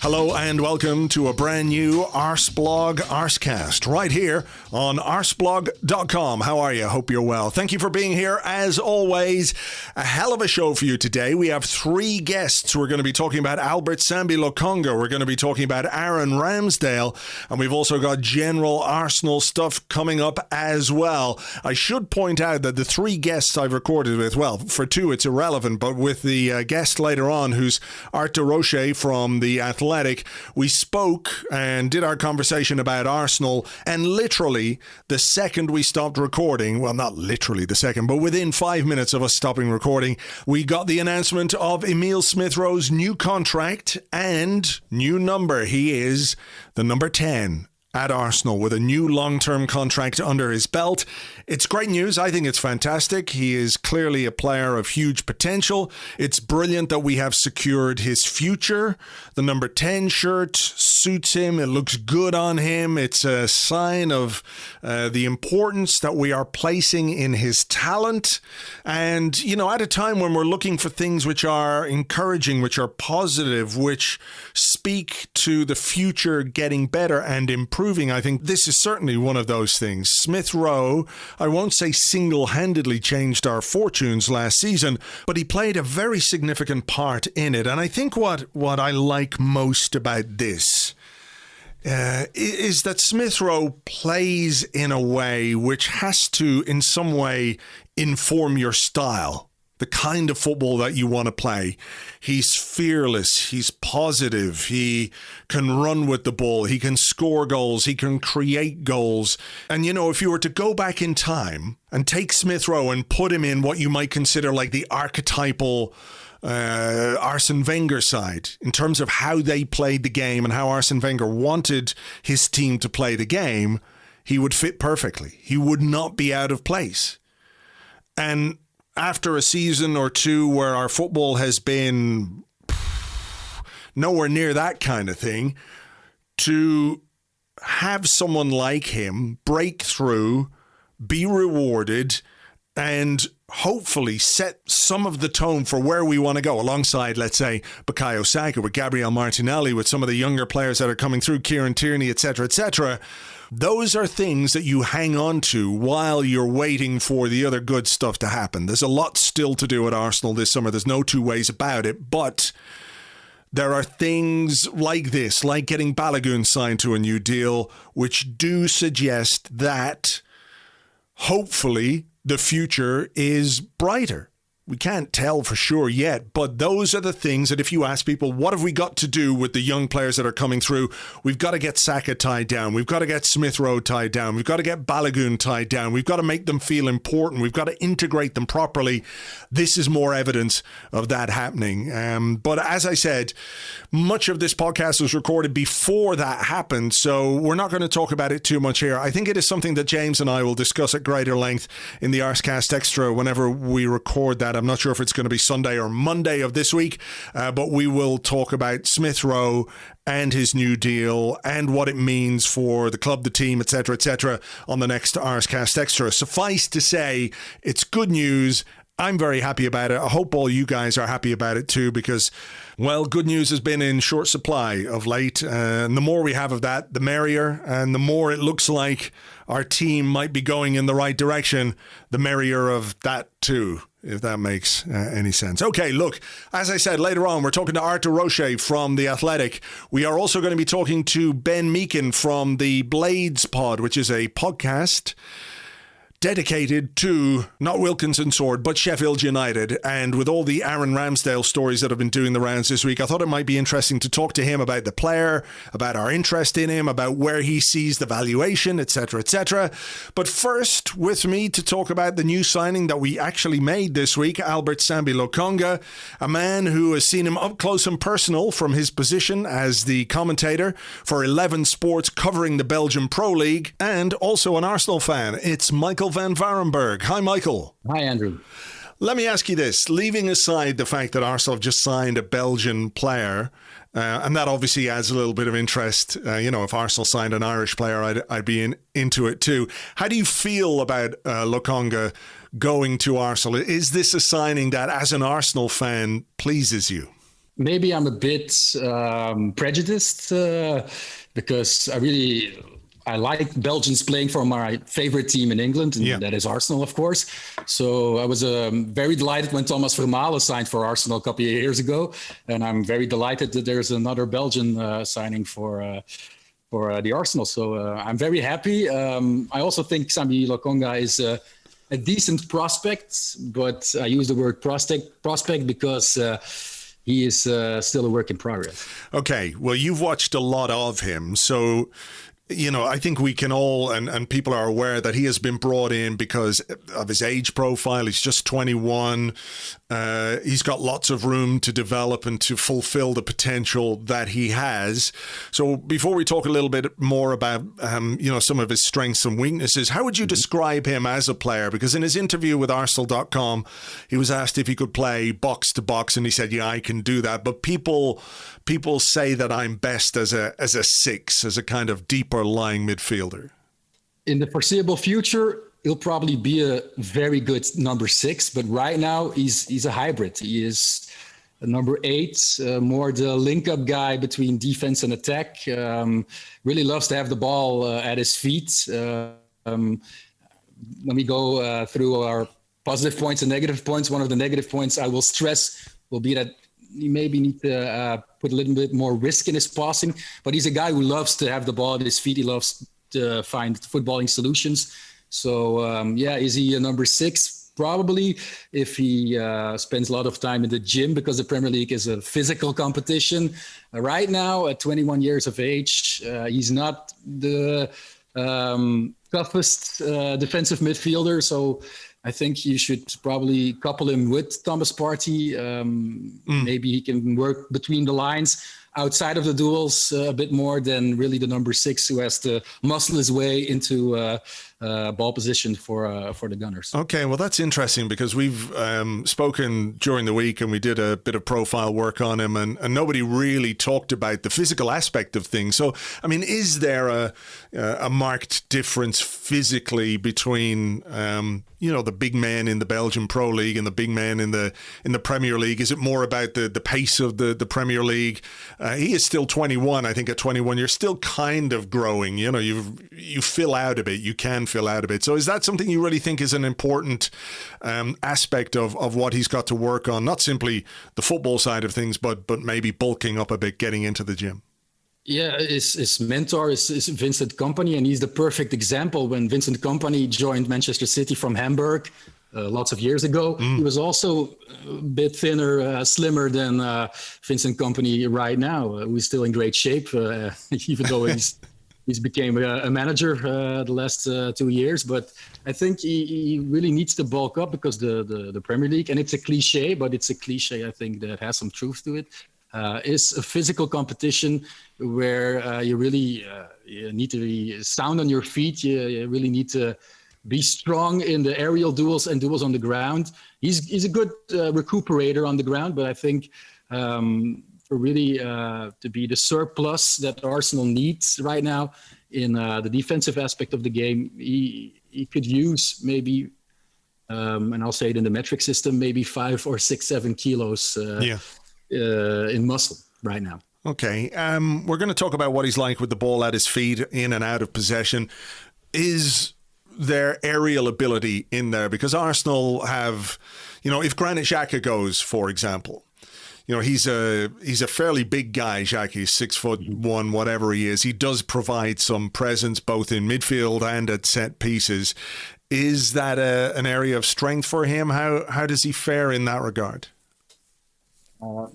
Hello and welcome to a brand new Arseblog Arsecast right here on arseblog.com. How are you? Hope you're well. Thank you for being here. As always, a hell of a show for you today. We have three guests. We're going to be talking about Albert Sambi Lokonga. We're going to be talking about Aaron Ramsdale. And we've also got general Arsenal stuff coming up as well. I should point out that the three guests I've recorded with, well, for two it's irrelevant, but with the guest later on, who's Art de Roché from the Athletic, we spoke and did our conversation about Arsenal, and literally the second we stopped recording, well, not literally the second, but within 5 minutes of us stopping recording, we got the announcement of Emile Smith-Rowe's new contract and new number. He is the number 10 at Arsenal with a new long-term contract under his belt. It's great news. I think it's fantastic. He is clearly a player of huge potential. It's brilliant that we have secured his future. The number 10 shirt suits him. It looks good on him. It's a sign of the importance that we are placing in his talent. And, you know, at a time when we're looking for things which are encouraging, which are positive, which speak to the future getting better and improving, I think this is certainly one of those things. Smith-Rowe, I won't say single-handedly changed our fortunes last season, but he played a very significant part in it. And I think what I like most about this is that Smith-Rowe plays in a way which has to, in some way, inform your style. The kind of football that you want to play. He's fearless. He's positive. He can run with the ball. He can score goals. He can create goals. And, you know, if you were to go back in time and take Smith-Rowe and put him in what you might consider like the archetypal Arsene Wenger side in terms of how they played the game and how Arsene Wenger wanted his team to play the game, he would fit perfectly. He would not be out of place. And after a season or two where our football has been nowhere near that kind of thing, to have someone like him break through, be rewarded, and hopefully set some of the tone for where we want to go alongside, let's say, Bukayo Saka, with Gabriel Martinelli, with some of the younger players that are coming through, Kieran Tierney, etc., etc. Those are things that you hang on to while you're waiting for the other good stuff to happen. There's a lot still to do at Arsenal this summer. There's no two ways about it. But there are things like this, like getting Balogun signed to a new deal, which do suggest that hopefully the future is brighter. We can't tell for sure yet, but those are the things that if you ask people, what have we got to do with the young players that are coming through? We've got to get Saka tied down. We've got to get Smith-Rowe tied down. We've got to get Balogun tied down. We've got to make them feel important. We've got to integrate them properly. This is more evidence of that happening. But as I said, much of this podcast was recorded before that happened, so we're not going to talk about it too much here. I think it is something that James and I will discuss at greater length in the Arsecast Extra whenever we record that. I'm not sure if it's going to be Sunday or Monday of this week, but we will talk about Smith-Rowe and his new deal and what it means for the club, the team, etc., on the next Arsecast Extra. Suffice to say, it's good news. I'm very happy about it. I hope all you guys are happy about it too, because, well, good news has been in short supply of late. And the more we have of that, the merrier. And the more it looks like our team might be going in the right direction, the merrier of that too, if that makes any sense. Okay, look, as I said, later on, we're talking to Art de Roché from The Athletic. We are also going to be talking to Ben Meakin from the Blades Pod, which is a podcast dedicated to not Wilkinson Sword, but Sheffield United. And with all the Aaron Ramsdale stories that have been doing the rounds this week, I thought it might be interesting to talk to him about the player, about our interest in him, about where he sees the valuation, etc., etc. But first, with me to talk about the new signing that we actually made this week, Albert Sambi Lokonga, a man who has seen him up close and personal from his position as the commentator for 11 Sports covering the Belgian Pro League, and also an Arsenal fan. It's Michael van Vaerenbergh. Hi, Michael. Hi, Andrew. Let me ask you this. Leaving aside the fact that Arsenal have just signed a Belgian player, and that obviously adds a little bit of interest. If Arsenal signed an Irish player, I'd be into it too. How do you feel about Lokonga going to Arsenal? Is this a signing that, as an Arsenal fan, pleases you? maybe I'm a bit prejudiced because I like Belgians playing for my favorite team in England, and that is Arsenal, of course. So I was very delighted when Thomas Vermaelen signed for Arsenal a couple of years ago, and I'm very delighted that there's another Belgian signing for the Arsenal. So I'm very happy. I also think Sambi Lokonga is a decent prospect, but I use the word prospect because he is still a work in progress. Okay, well, you've watched a lot of him, so I think we can all, and people are aware that he has been brought in because of his age profile. He's just 21. He's got lots of room to develop and to fulfill the potential that he has. So before we talk a little bit more about, some of his strengths and weaknesses, how would you describe him as a player? Because in his interview with Arsenal.com, he was asked if he could play box to box, and he said, yeah, I can do that. But people say that I'm best as a six, as a kind of deeper lying midfielder. In the foreseeable future, he'll probably be a very good number 6, but right now he's a hybrid. He is a number 8, more the link-up guy between defense and attack. Really loves to have the ball at his feet. When we go through our positive points and negative points, one of the negative points I will stress will be that you maybe need to put a little bit more risk in his passing, but he's a guy who loves to have the ball at his feet. He loves to find footballing solutions. So, is he a number 6? Probably, if he spends a lot of time in the gym, because the Premier League is a physical competition. Right now, at 21 years of age, he's not the toughest defensive midfielder. So I think you should probably couple him with Thomas Partey. Maybe he can work between the lines outside of the duels a bit more than really the number 6 who has to muscle his way into ball position for the Gunners. Okay, well, that's interesting because we've spoken during the week and we did a bit of profile work on him and nobody really talked about the physical aspect of things. So, I mean, is there a marked difference physically between the big men in the Belgian Pro League and the big men in the Premier League? Is it more about the pace of the Premier League? He is still 21. I think at 21, you're still kind of growing. You fill out a bit. You can fill out a bit. So is that something you really think is an important aspect of what he's got to work on? Not simply the football side of things, but maybe bulking up a bit, getting into the gym. Yeah, his mentor is Vincent Kompany, and he's the perfect example. When Vincent Kompany joined Manchester City from Hamburg lots of years ago, he was also a bit thinner, slimmer than Vincent Kompany right now. Who's still in great shape, even though he's became a manager the last 2 years. But I think he really needs to bulk up because the Premier League, and it's a cliche, but it's a cliche I think that has some truth to it, is a physical competition where you really you need to be sound on your feet. You really need to be strong in the aerial duels and duels on the ground. He's a good recuperator on the ground, but I think for really to be the surplus that Arsenal needs right now in the defensive aspect of the game, he could use maybe, and I'll say it in the metric system, maybe 5 or 6, 7 kilos in muscle right now. Okay, we're going to talk about what he's like with the ball at his feet, in and out of possession. Is their aerial ability in there? Because Arsenal have, if Granit Xhaka goes, for example, he's a fairly big guy. Xhaka is 6'1", whatever he is. He does provide some presence both in midfield and at set pieces. Is that an area of strength for him? How does he fare in that regard?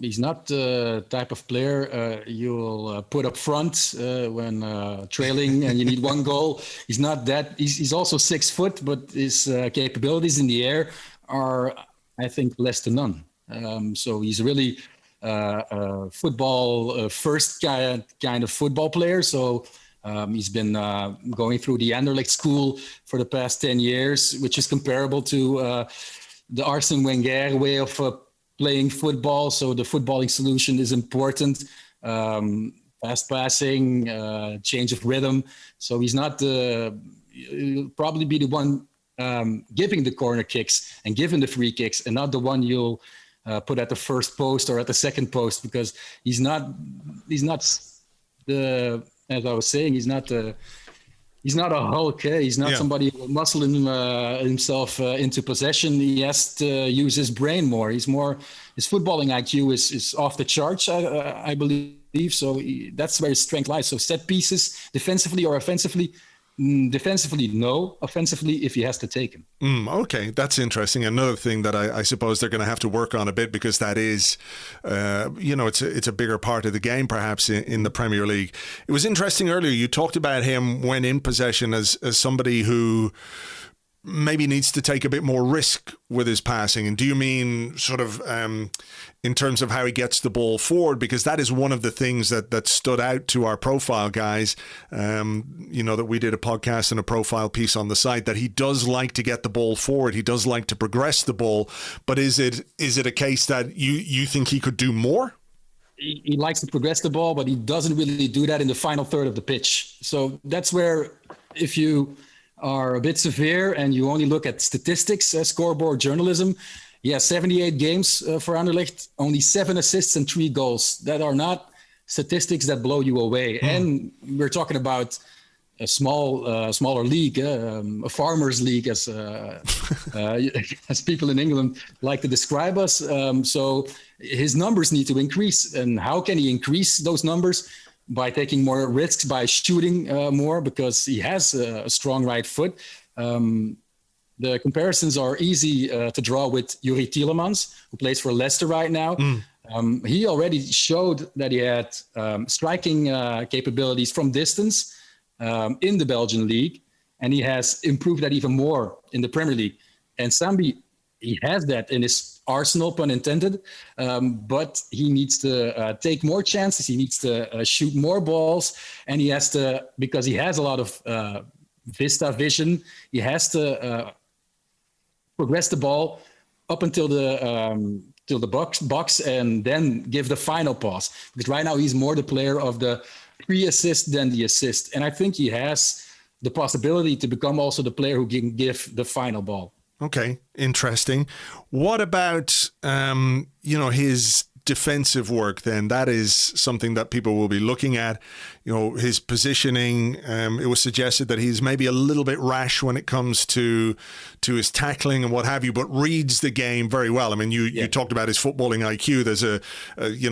He's not the type of player you'll put up front when trailing and you need one goal. He's not that. He's also 6 foot, but his capabilities in the air are, I think, less than none. So he's really a football first kind of football player. So he's been going through the Anderlecht school for the past 10 years, which is comparable to the Arsene Wenger way of playing football. So the footballing solution is important. Fast passing, change of rhythm. So he's not he'll probably be the one giving the corner kicks and giving the free kicks, and not the one you'll put at the first post or at the second post, because he's not the, as I was saying, he's not a Hulk. He's not somebody who will muscle himself into possession. He has to use his brain more. His footballing IQ is off the charts, I believe. So that's where his strength lies. So set pieces, defensively or offensively. Defensively, no. Offensively, if he has to take him. Okay, that's interesting. Another thing that I suppose they're going to have to work on a bit, because that is, it's a bigger part of the game, perhaps, in the Premier League. It was interesting earlier, you talked about him when in possession as somebody who maybe needs to take a bit more risk with his passing. And do you mean sort of in terms of how he gets the ball forward? Because that is one of the things that stood out to our profile guys, that we did a podcast and a profile piece on the site, that he does like to get the ball forward. He does like to progress the ball. But is it a case that you think he could do more? He likes to progress the ball, but he doesn't really do that in the final third of the pitch. So that's where, if you are a bit severe and you only look at statistics, scoreboard journalism, he has 78 games for Anderlecht, only 7 assists and 3 goals. That are not statistics that blow you away. And we're talking about a smaller league, a farmers league, as people in England like to describe us. So his numbers need to increase. And how can he increase those numbers? By taking more risks, by shooting more, because he has a strong right foot. The comparisons are easy to draw with Yuri Tielemans, who plays for Leicester right now. He already showed that he had striking capabilities from distance in the Belgian league, and he has improved that even more in the Premier League. And Sambi, he has that in his arsenal, pun intended, but he needs to take more chances. He needs to shoot more balls, and he has to, because he has a lot of vision, he has to progress the ball up until the box and then give the final pass. Because right now he's more the player of the pre-assist than the assist, and I think he has the possibility to become also the player who can give the final ball. Okay, interesting. What about, his defensive work then? That is something that people will be looking at. His positioning, it was suggested that he's maybe a little bit rash when it comes to his tackling and what have you, but reads the game very well. I mean, you talked about his footballing IQ. There's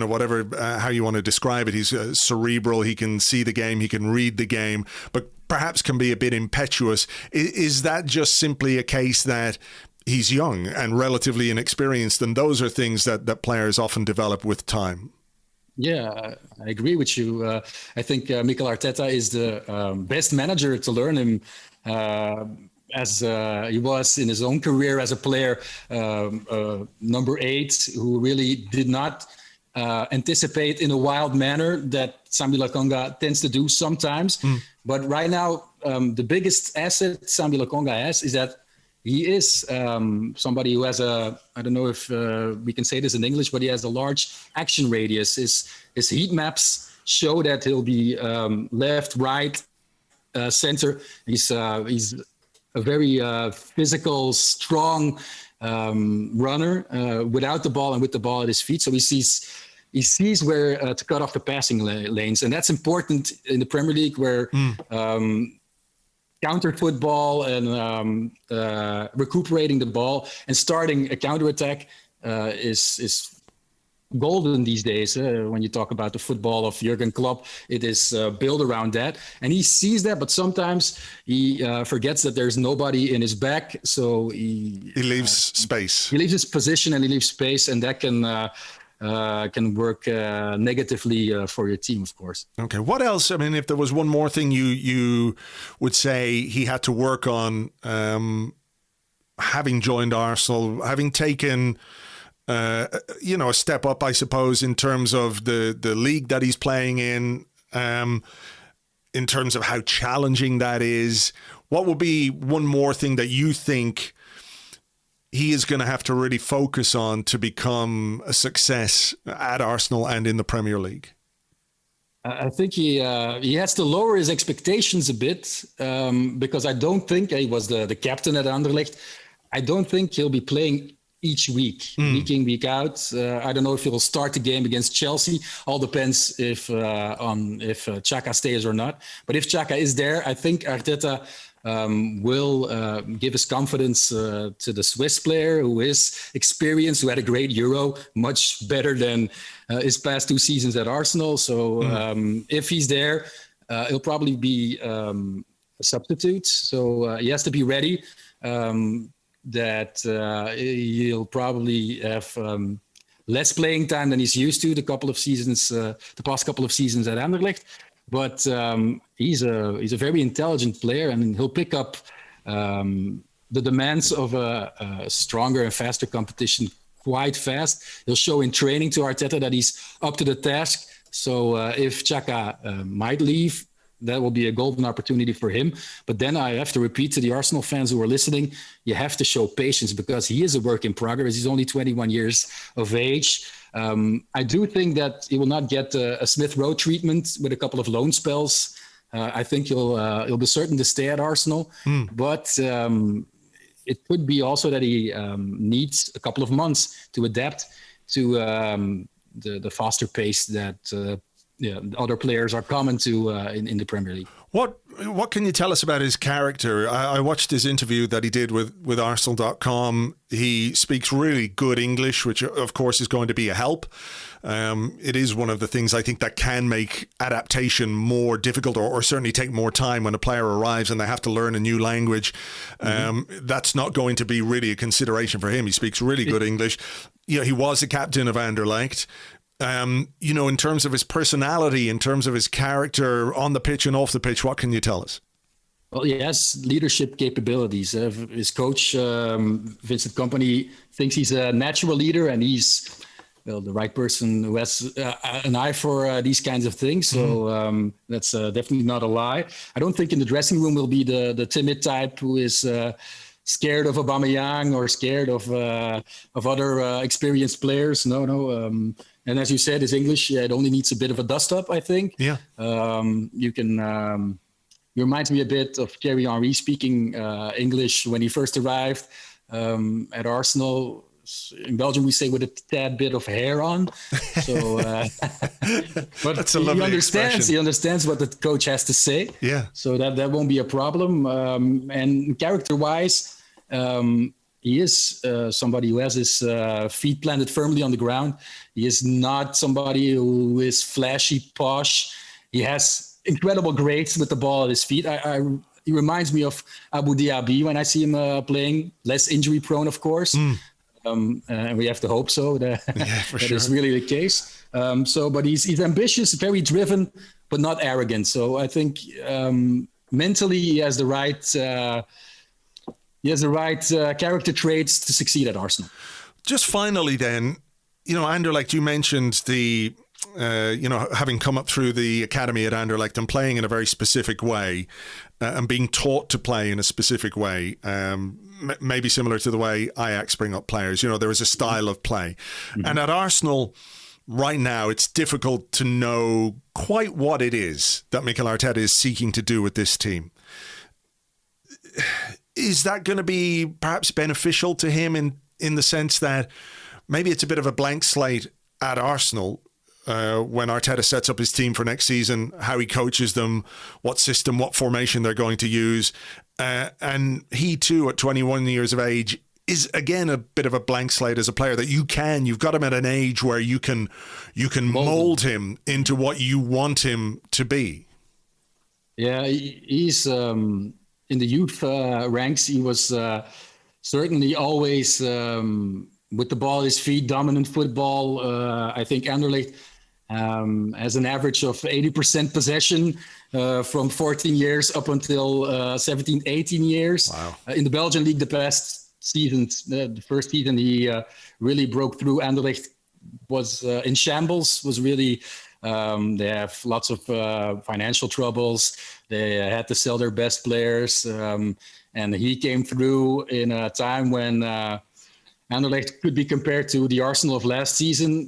whatever, how you want to describe it. He's cerebral. He can see the game. He can read the game, but perhaps can be a bit impetuous. Is that just simply a case that he's young and relatively inexperienced, and those are things that players often develop with time? Yeah, I agree with you. I think Mikel Arteta is the best manager to learn him as he was in his own career as a player, number 8, who really did not anticipate in a wild manner that Sambi Lokonga tends to do sometimes. But right now, the biggest asset Sambi Lokonga has is that he is somebody who has I don't know if we can say this in English, but he has a large action radius. His heat maps show that he'll be left, right, center. He's a very physical, strong runner without the ball and with the ball at his feet. So he sees where to cut off the passing lanes. And that's important in the Premier League, where counter football and recuperating the ball and starting a counterattack is golden these days. When you talk about the football of Jurgen Klopp, it is built around that. And he sees that, but sometimes he forgets that there's nobody in his back. So he leaves space. He leaves his position and he leaves space, and that can work negatively for your team, of course. Okay. What else? I mean, if there was one more thing you would say he had to work on, having joined Arsenal, having taken a step up, I suppose, in terms of the league that he's playing in terms of how challenging that is, what would be one more thing that you think he is going to have to really focus on to become a success at Arsenal and in the Premier League? I think he has to lower his expectations a bit, because I don't think he was the captain at Anderlecht. I don't think he'll be playing each week in, week out. I don't know if he'll start the game against Chelsea. All depends if Xhaka stays or not. But if Xhaka is there, I think Arteta will give his confidence to the Swiss player who is experienced, who had a great Euro, much better than his past 2 seasons at Arsenal. So if he's there, he'll probably be a substitute. So he has to be ready. That he'll probably have less playing time than he's used to the past couple of seasons at Anderlecht. But he's a very intelligent player, and he'll pick up the demands of a stronger and faster competition quite fast. He'll show in training to Arteta that he's up to the task. So if Xhaka might leave, that will be a golden opportunity for him. But then I have to repeat to the Arsenal fans who are listening, you have to show patience because he is a work in progress. He's only 21 years of age. I do think that he will not get a Smith Rowe treatment with a couple of loan spells. I think he'll be certain to stay at Arsenal. But it could be also that he needs a couple of months to adapt to the faster pace that other players are common to in the Premier League. What can you tell us about his character? I watched his interview that he did with Arsenal.com. He speaks really good English, which of course is going to be a help. It is one of the things I think that can make adaptation more difficult or certainly take more time when a player arrives and they have to learn a new language. That's not going to be really a consideration for him. He speaks really good English. He was the captain of Anderlecht. In terms of his personality, in terms of his character on the pitch and off the pitch, what can you tell us? Well, he has leadership capabilities. His coach, Vincent Kompany, thinks he's a natural leader, and he's the right person who has an eye for these kinds of things. So that's definitely not a lie. I don't think in the dressing room will be the timid type who is scared of Aubameyang or scared of other experienced players. No. And as you said, his English, it only needs a bit of a dust-up, I think. Yeah. You reminds me a bit of Thierry Henry speaking English when he first arrived at Arsenal. In Belgium, we say with a tad bit of hair on. So, but that's a lovely expression. He understands what the coach has to say. Yeah. So that won't be a problem. And character-wise, he is somebody who has his feet planted firmly on the ground. He is not somebody who is flashy, posh. He has incredible grace with the ball at his feet. He reminds me of Abu Dhabi when I see him playing. Less injury prone, of course. And we have to hope so. That is really the case. But he's ambitious, very driven, but not arrogant. So I think mentally he has the right character traits to succeed at Arsenal. Just finally then, Anderlecht, you mentioned the, having come up through the academy at Anderlecht and playing in a very specific way and being taught to play in a specific way, maybe similar to the way Ajax bring up players. There is a style of play. And at Arsenal right now, it's difficult to know quite what it is that Mikel Arteta is seeking to do with this team. Is that going to be perhaps beneficial to him in the sense that maybe it's a bit of a blank slate at Arsenal when Arteta sets up his team for next season, how he coaches them, what system, what formation they're going to use. And he too, at 21 years of age, is again a bit of a blank slate as a player that you've got him at an age where you can mold him into what you want him to be. Yeah, he's... in the youth ranks, he was certainly always with the ball at his feet, dominant football. I think Anderlecht has an average of 80% possession from 14 years up until 17, 18 years. Wow. In the Belgian league, the past seasons, the first season he really broke through. Anderlecht was in shambles, was really... they have lots of financial troubles. They had to sell their best players. And he came through in a time when Anderlecht could be compared to the Arsenal of last season.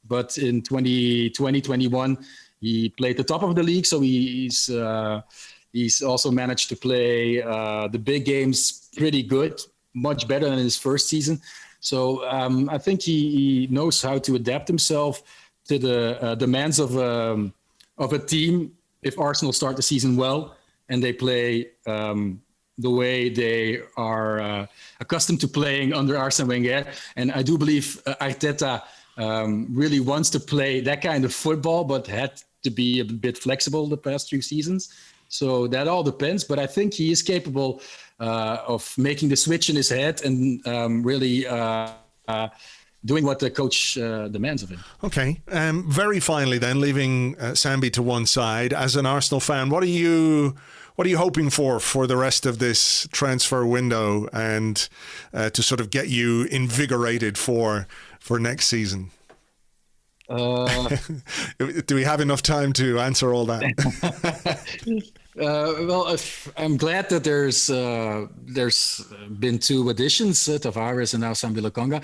But in 2020-21, he played the top of the league. So he's also managed to play the big games pretty good. much better than his first season. So I think he knows how to adapt himself to the demands of a team. If Arsenal start the season well and they play the way they are accustomed to playing under Arsene Wenger, and I do believe Arteta really wants to play that kind of football, but had to be a bit flexible the past 2 seasons. So that all depends, but I think he is capable of making the switch in his head and really doing what the coach demands of him. Okay. Very finally then, leaving Sambi to one side, as an Arsenal fan, what are you hoping for the rest of this transfer window and to sort of get you invigorated for next season? Do we have enough time to answer all that? Well, I'm glad that there's been 2 additions, Tavares and now Sambi Lokonga.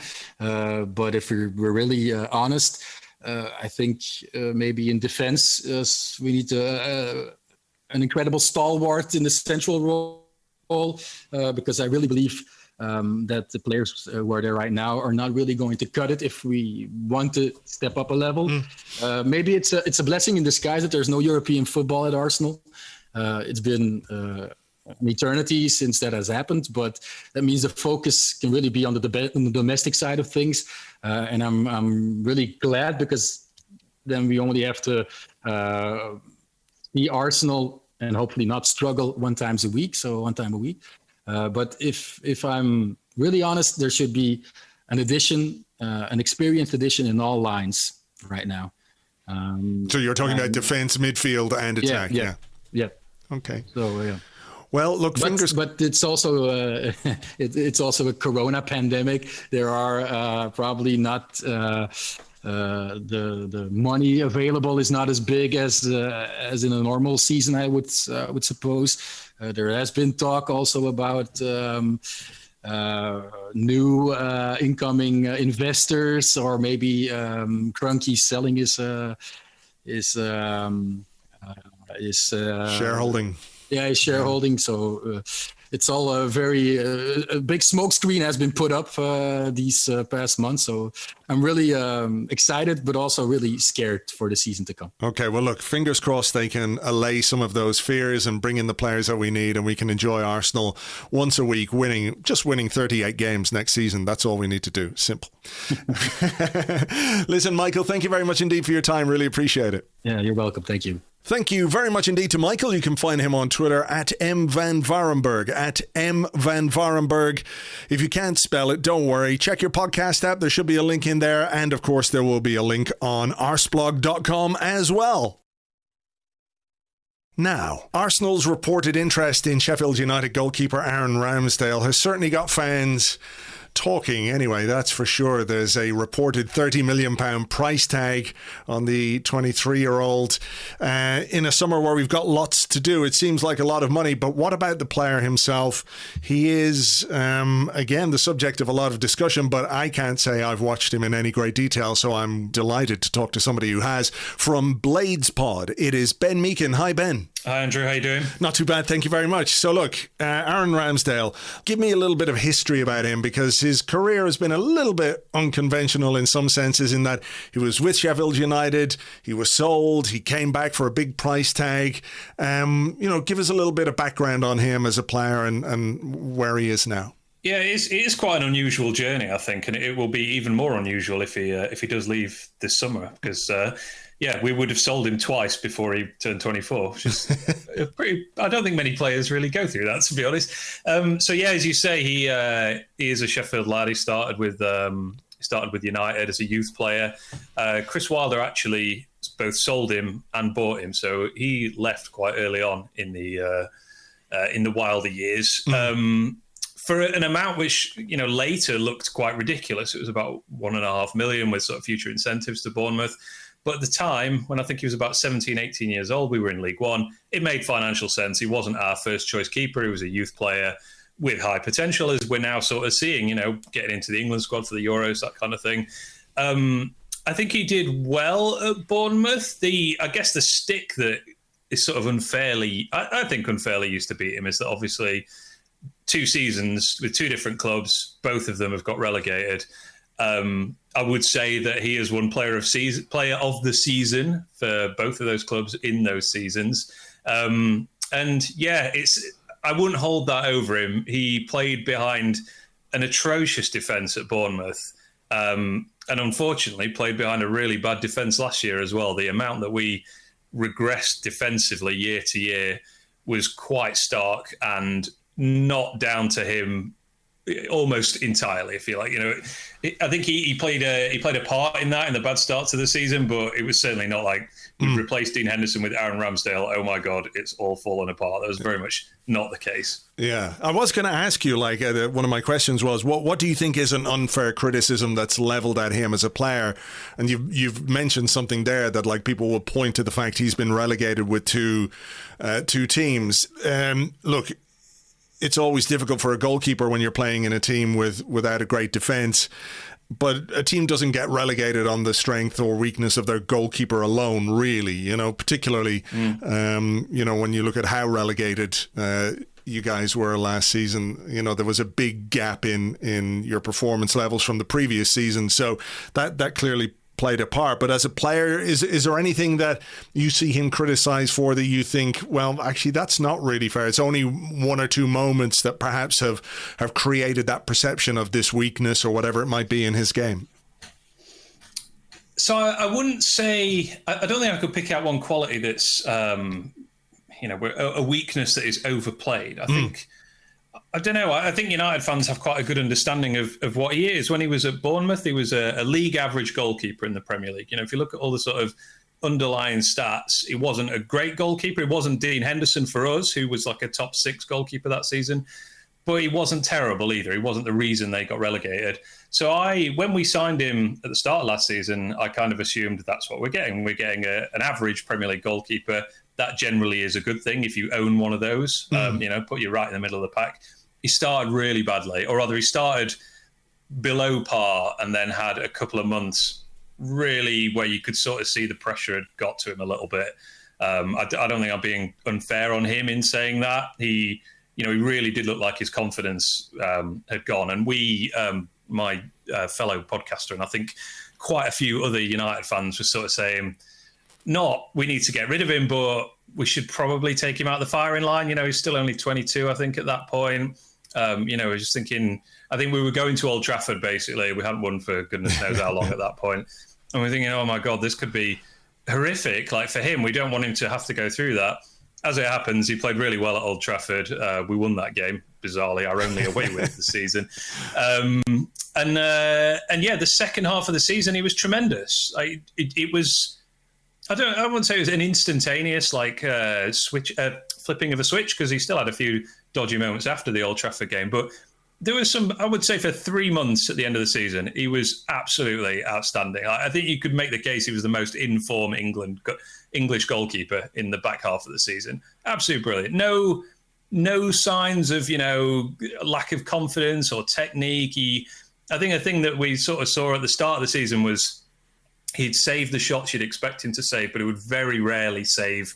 But if we're really honest, I think maybe in defense we need an incredible stalwart in the central role, because I really believe that the players who are there right now are not really going to cut it if we want to step up a level. Maybe it's a blessing in disguise that there's no European football at Arsenal. It's been an eternity since that has happened, but that means the focus can really be on the domestic side of things. And I'm really glad, because then we only have to see Arsenal and hopefully not struggle one time a week. But if I'm really honest, there should be an addition, an experienced addition in all lines right now. So you're talking about defense, midfield, and attack. Yeah. Okay. So yeah. Well, look, but it's also it's also a Corona pandemic. There are probably not the money available is not as big as in a normal season, I would suppose. There has been talk also about new incoming investors, or maybe Kroenke selling his shareholding. Yeah, his shareholding. So it's all a big smokescreen has been put up these past months. So I'm really excited, but also really scared for the season to come. Okay, well, look, fingers crossed they can allay some of those fears and bring in the players that we need, and we can enjoy Arsenal once a week, winning 38 games next season. That's all we need to do. Simple. Listen, Michael, thank you very much indeed for your time. Really appreciate it. Yeah, you're welcome. Thank you. Thank you very much indeed to Michael. You can find him on Twitter at @mvanvarenbergh, at @mvanvarenbergh. If you can't spell it, don't worry. Check your podcast app. There should be a link in there. And of course, there will be a link on Arseblog.com as well. Now, Arsenal's reported interest in Sheffield United goalkeeper Aaron Ramsdale has certainly got fans talking anyway, that's for sure. There's a reported £30 million price tag on the 23-year-old in a summer where we've got lots to do. It seems like a lot of money, but what about the player himself? He is, again, the subject of a lot of discussion, but I can't say I've watched him in any great detail, so I'm delighted to talk to somebody who has. From Blades Pod, it is Ben Meakin. Hi, Ben. Hi, Andrew. How you doing? Not too bad, thank you very much. So look, Aaron Ramsdale, give me a little bit of history about him, because his career has been a little bit unconventional in some senses, in that he was with Sheffield United, he was sold, he came back for a big price tag. Give us a little bit of background on him as a player and where he is now. Yeah, it is quite an unusual journey, I think, and it will be even more unusual if he does leave this summer, because we would have sold him twice before he turned 24, which is I don't think many players really go through that, to be honest. As you say, he is a Sheffield lad. He started with United as a youth player. Chris Wilder actually both sold him and bought him, so he left quite early on in the Wilder years. For an amount which, later looked quite ridiculous. It was about $1.5 million with sort of future incentives to Bournemouth. But at the time, when I think he was about 17, 18 years old, we were in League One, it made financial sense. He wasn't our first choice keeper. He was a youth player with high potential, as we're now sort of seeing, getting into the England squad for the Euros, that kind of thing. I think he did well at Bournemouth. I guess the stick that is sort of unfairly used to beat him is that obviously 2 seasons with 2 different clubs. Both of them have got relegated. I would say that he has won player of the season for both of those clubs in those seasons. And yeah, I wouldn't hold that over him. He played behind an atrocious defence at Bournemouth, and unfortunately played behind a really bad defence last year as well. The amount that we regressed defensively year to year was quite stark, and not down to him almost entirely. I feel like, I think he played a part in that, in the bad start to the season, but it was certainly not like we replaced Dean Henderson with Aaron Ramsdale. Oh my God, it's all fallen apart. That was very much not the case. Yeah, I was going to ask you, one of my questions was, what do you think is an unfair criticism that's leveled at him as a player? And you've mentioned something there that like people will point to the fact he's been relegated with two teams. Look, it's always difficult for a goalkeeper when you're playing in a team without a great defence. But a team doesn't get relegated on the strength or weakness of their goalkeeper alone, really, particularly, when you look at how relegated you guys were last season. There was a big gap in your performance levels from the previous season. So that clearly played a part. But as a player, is there anything that you see him criticised for that you think, well, actually, that's not really fair? It's only 1 or 2 moments that perhaps have created that perception of this weakness or whatever it might be in his game. So I wouldn't say, I don't think I could pick out one quality that's, a weakness that is overplayed. I think, I don't know. I think United fans have quite a good understanding of what he is. When he was at Bournemouth, he was a league average goalkeeper in the Premier League. If you look at all the sort of underlying stats, he wasn't a great goalkeeper. He wasn't Dean Henderson for us, who was like a top 6 goalkeeper that season. But he wasn't terrible either. He wasn't the reason they got relegated. So when we signed him at the start of last season, I kind of assumed that's what we're getting. We're getting an average Premier League goalkeeper. That generally is a good thing if you own one of those. Put you right in the middle of the pack. He started really badly, or rather he started below par and then had a couple of months really where you could sort of see the pressure had got to him a little bit. I don't think I'm being unfair on him in saying that. He really did look like his confidence had gone. And we, my fellow podcaster, and I think quite a few other United fans were sort of saying, not we need to get rid of him, but we should probably take him out the firing line. He's still only 22, I think, at that point. I was just thinking, I think we were going to Old Trafford, basically. We hadn't won for goodness knows how long at that point. And we're thinking, oh my God, this could be horrific. Like for him, we don't want him to have to go through that. As it happens, he played really well at Old Trafford. We won that game, bizarrely, our only away win of the season. The second half of the season, he was tremendous. It was, I wouldn't say it was an instantaneous flipping of a switch, because he still had a few dodgy moments after the Old Trafford game. But there was some, I would say, for 3 months at the end of the season, he was absolutely outstanding. I think you could make the case he was the most in-form English goalkeeper in the back half of the season. Absolutely brilliant. No signs of, lack of confidence or technique. I think a thing that we sort of saw at the start of the season was he'd save the shots you'd expect him to save, but he would very rarely save,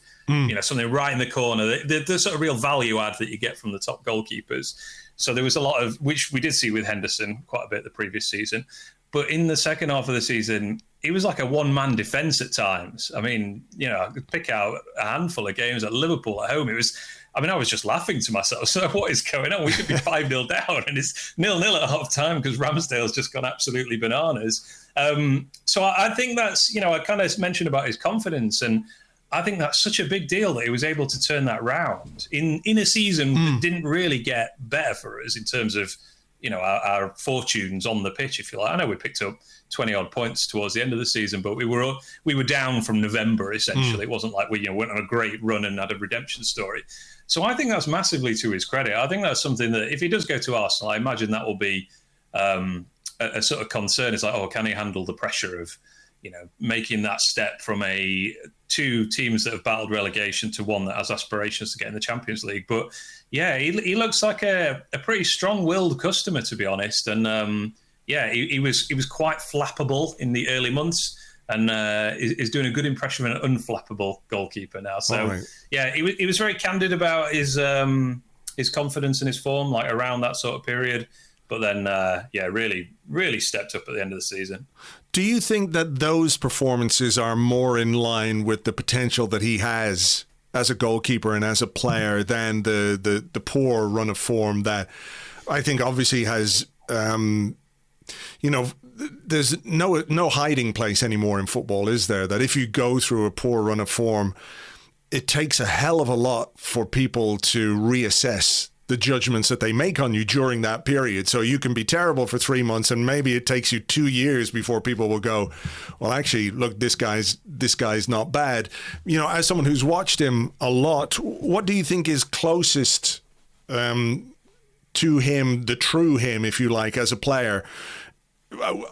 something right in the corner. The sort of real value add that you get from the top goalkeepers. So there was a lot of, which we did see with Henderson quite a bit the previous season. But in the second half of the season, he was like a one-man defence at times. I mean, I could pick out a handful of games at Liverpool at home. I was just laughing to myself. So what is going on? We could be 5-0 down and it's 0-0 at half time because Ramsdale's just gone absolutely bananas. So I think that's, I kind of mentioned about his confidence, and I think that's such a big deal that he was able to turn that round in a season that didn't really get better for us in terms of, our fortunes on the pitch, if you like. I know we picked up 20-odd points towards the end of the season, but we were down from November, essentially. It wasn't like we went on a great run and had a redemption story. So I think that's massively to his credit. I think that's something that if he does go to Arsenal, I imagine that will be a sort of concern. It's like, can he handle the pressure of, making that step from two teams that have battled relegation to one that has aspirations to get in the Champions League. But yeah, he looks like a pretty strong-willed customer, to be honest. And he was quite flappable in the early months, and is doing a good impression of an unflappable goalkeeper now. So right. Yeah, he was very candid about his his confidence and his form, like around that sort of period. But then, really stepped up at the end of the season. Do you think that those performances are more in line with the potential that he has as a goalkeeper and as a player than the poor run of form that I think obviously has, there's no hiding place anymore in football, is there? That if you go through a poor run of form, it takes a hell of a lot for people to reassess the judgments that they make on you during that period. So you can be terrible for 3 months and maybe it takes you 2 years before people will go, well, actually, look, this guy's not bad. As someone who's watched him a lot, what do you think is closest to him, the true him, if you like, as a player?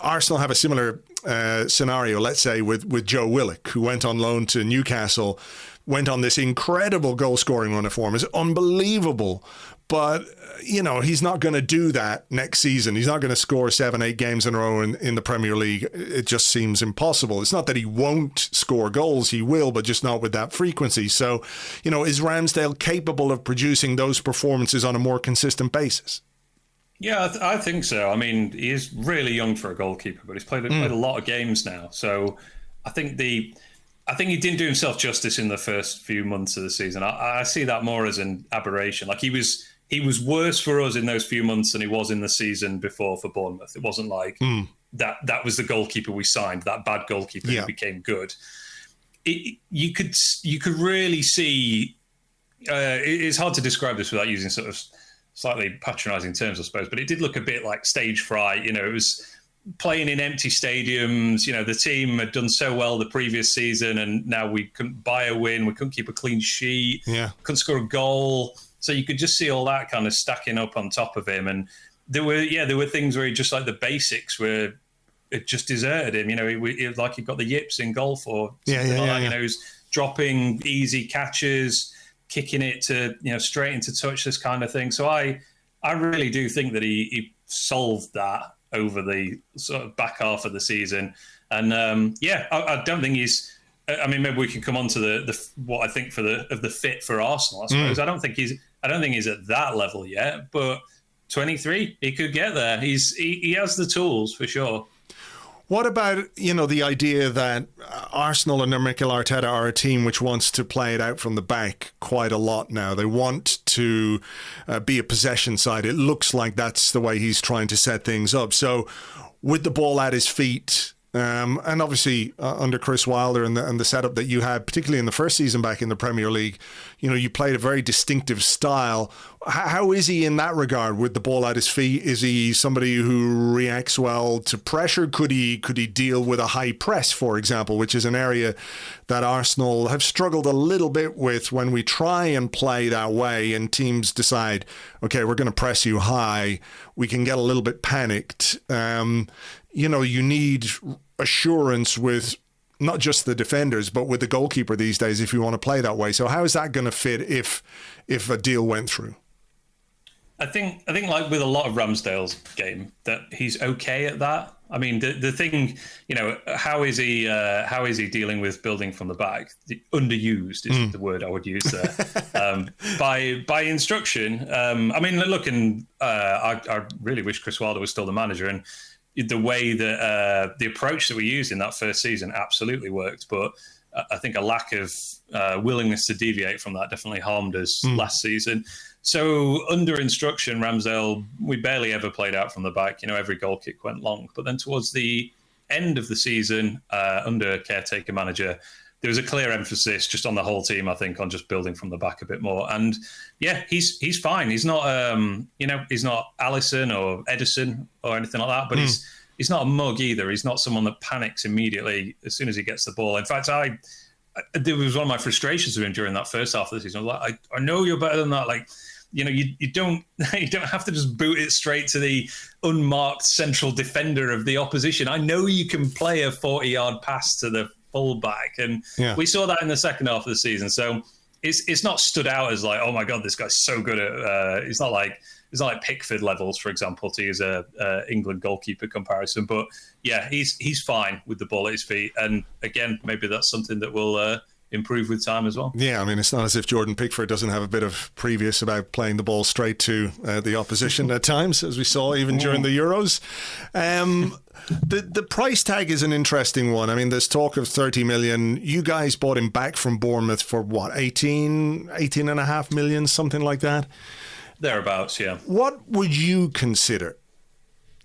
Arsenal have a similar scenario, let's say, with Joe Willock, who went on loan to Newcastle, went on this incredible goal-scoring run of form. It's unbelievable. But, he's not going to do that next season. He's not going to score 7-8 games in a row in the Premier League. It just seems impossible. It's not that he won't score goals. He will, but just not with that frequency. So, is Ramsdale capable of producing those performances on a more consistent basis? Yeah, I think so. I mean, he is really young for a goalkeeper, but he's played a lot of games now. So I think he didn't do himself justice in the first few months of the season. I see that more as an aberration. Like he was worse for us in those few months than he was in the season before for Bournemouth. It wasn't like that was the goalkeeper we signed, that bad goalkeeper who became good. You could really see. It's hard to describe this without using sort of slightly patronising terms, I suppose, but it did look a bit like stage fright. It was playing in empty stadiums. The team had done so well the previous season, and now we couldn't buy a win. We couldn't keep a clean sheet. Couldn't score a goal. So you could just see all that kind of stacking up on top of him. And there were things where he just like the basics were, it just deserted him. It like he got the yips in golf or something like that. He was dropping easy catches, kicking it to straight into touch, this kind of thing. So I really do think that he solved that over the sort of back half of the season. And I don't think he's. I mean, maybe we can come on to the what I think of the fit for Arsenal. I suppose I don't think he's at that level yet, but 23, he could get there. He has the tools for sure. What about, the idea that Arsenal under Mikel Arteta are a team which wants to play it out from the back quite a lot now? They want to be a possession side. It looks like that's the way he's trying to set things up. So with the ball at his feet, and obviously under Chris Wilder and the setup that you had, particularly in the first season back in the Premier League, you played a very distinctive style. How is he in that regard with the ball at his feet? Is he somebody who reacts well to pressure? Could he deal with a high press, for example, which is an area that Arsenal have struggled a little bit with when we try and play that way and teams decide, okay, we're going to press you high. We can get a little bit panicked. You need assurance with not just the defenders, but with the goalkeeper these days if you want to play that way. So how is that going to fit if a deal went through? I think like with a lot of Ramsdale's game, that he's okay at that. I mean, the thing, how is he dealing with building from the back? The underused is the word I would use there. By instruction. I mean, look, and I really wish Chris Wilder was still the manager, and the way that the approach that we used in that first season absolutely worked, but I think a lack of willingness to deviate from that definitely harmed us last season. So under instruction, Ramsdale, we barely ever played out from the back. Every goal kick went long. But then towards the end of the season, under caretaker manager, there was a clear emphasis just on the whole team, I think, on just building from the back a bit more. And yeah, he's fine. He's not, he's not Alisson or Edison or anything like that, but he's not a mug either. He's not someone that panics immediately as soon as he gets the ball. In fact, there was one of my frustrations with him during that first half of the season. I was like, I know you're better than that. Like, you don't have to just boot it straight to the unmarked central defender of the opposition. I know you can play a 40-yard pass to the fullback, and we saw that in the second half of the season. So it's not stood out as like, oh my god, this guy's so good at. It's not like Pickford levels, for example, to use a England goalkeeper comparison. But yeah, he's fine with the ball at his feet, and again, maybe that's something that will improve with time as well. Yeah, I mean, it's not as if Jordan Pickford doesn't have a bit of previous about playing the ball straight to the opposition at times, as we saw even during the Euros. The price tag is an interesting one. I mean, there's talk of 30 million. You guys bought him back from Bournemouth for what, 18.5 million, something like that? Thereabouts, yeah. What would you consider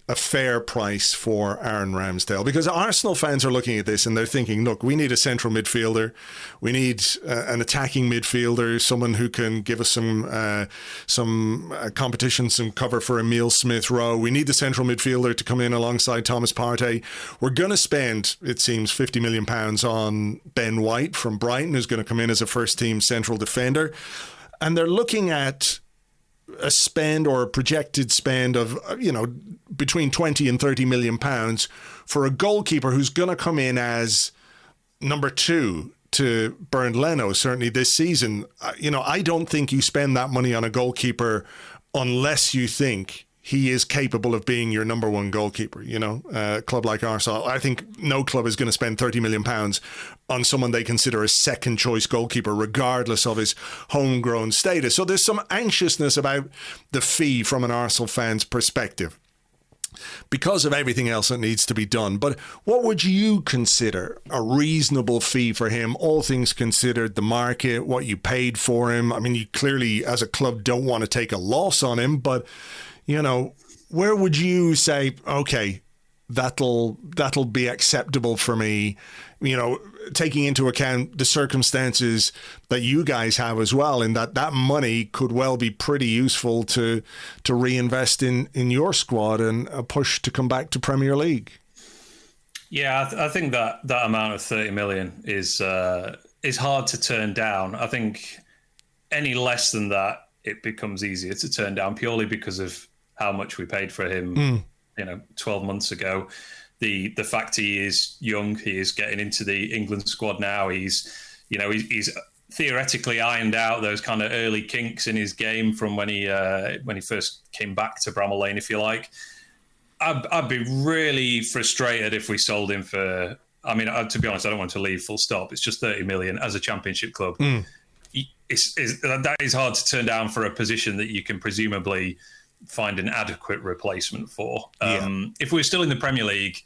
a fair price for Aaron Ramsdale? Because Arsenal fans are looking at this and they're thinking, look, we need a central midfielder. We need an attacking midfielder, someone who can give us some competition, some cover for Emile Smith-Rowe. We need the central midfielder to come in alongside Thomas Partey. We're going to spend, it seems, £50 million on Ben White from Brighton, who's going to come in as a first-team central defender. And they're looking at a spend or a projected spend of, between 20 and 30 million pounds for a goalkeeper who's going to come in as number 2 to Bernd Leno, certainly this season. I don't think you spend that money on a goalkeeper unless you think he is capable of being your number 1 goalkeeper. A club like Arsenal, I think no club is going to spend 30 million pounds on someone they consider a second choice goalkeeper, regardless of his homegrown status. So there's some anxiousness about the fee from an Arsenal fan's perspective because of everything else that needs to be done. But what would you consider a reasonable fee for him, all things considered, the market, what you paid for him? I mean, you clearly, as a club, don't want to take a loss on him, but where would you say, okay, that'll be acceptable for me, taking into account the circumstances that you guys have as well, in that money could well be pretty useful to reinvest in your squad and a push to come back to Premier League? Yeah, I think that amount of 30 million is hard to turn down. I think any less than that, it becomes easier to turn down purely because of how much we paid for him, 12 months ago. The fact he is young, he is getting into the England squad now. He's theoretically ironed out those kind of early kinks in his game from when he first came back to Bramall Lane, if you like. I'd be really frustrated if we sold him for. I mean, to be honest, I don't want to leave. Full stop. It's just 30 million as a Championship club. That is hard to turn down for a position that you can presumably find an adequate replacement for. If we were still in the Premier League,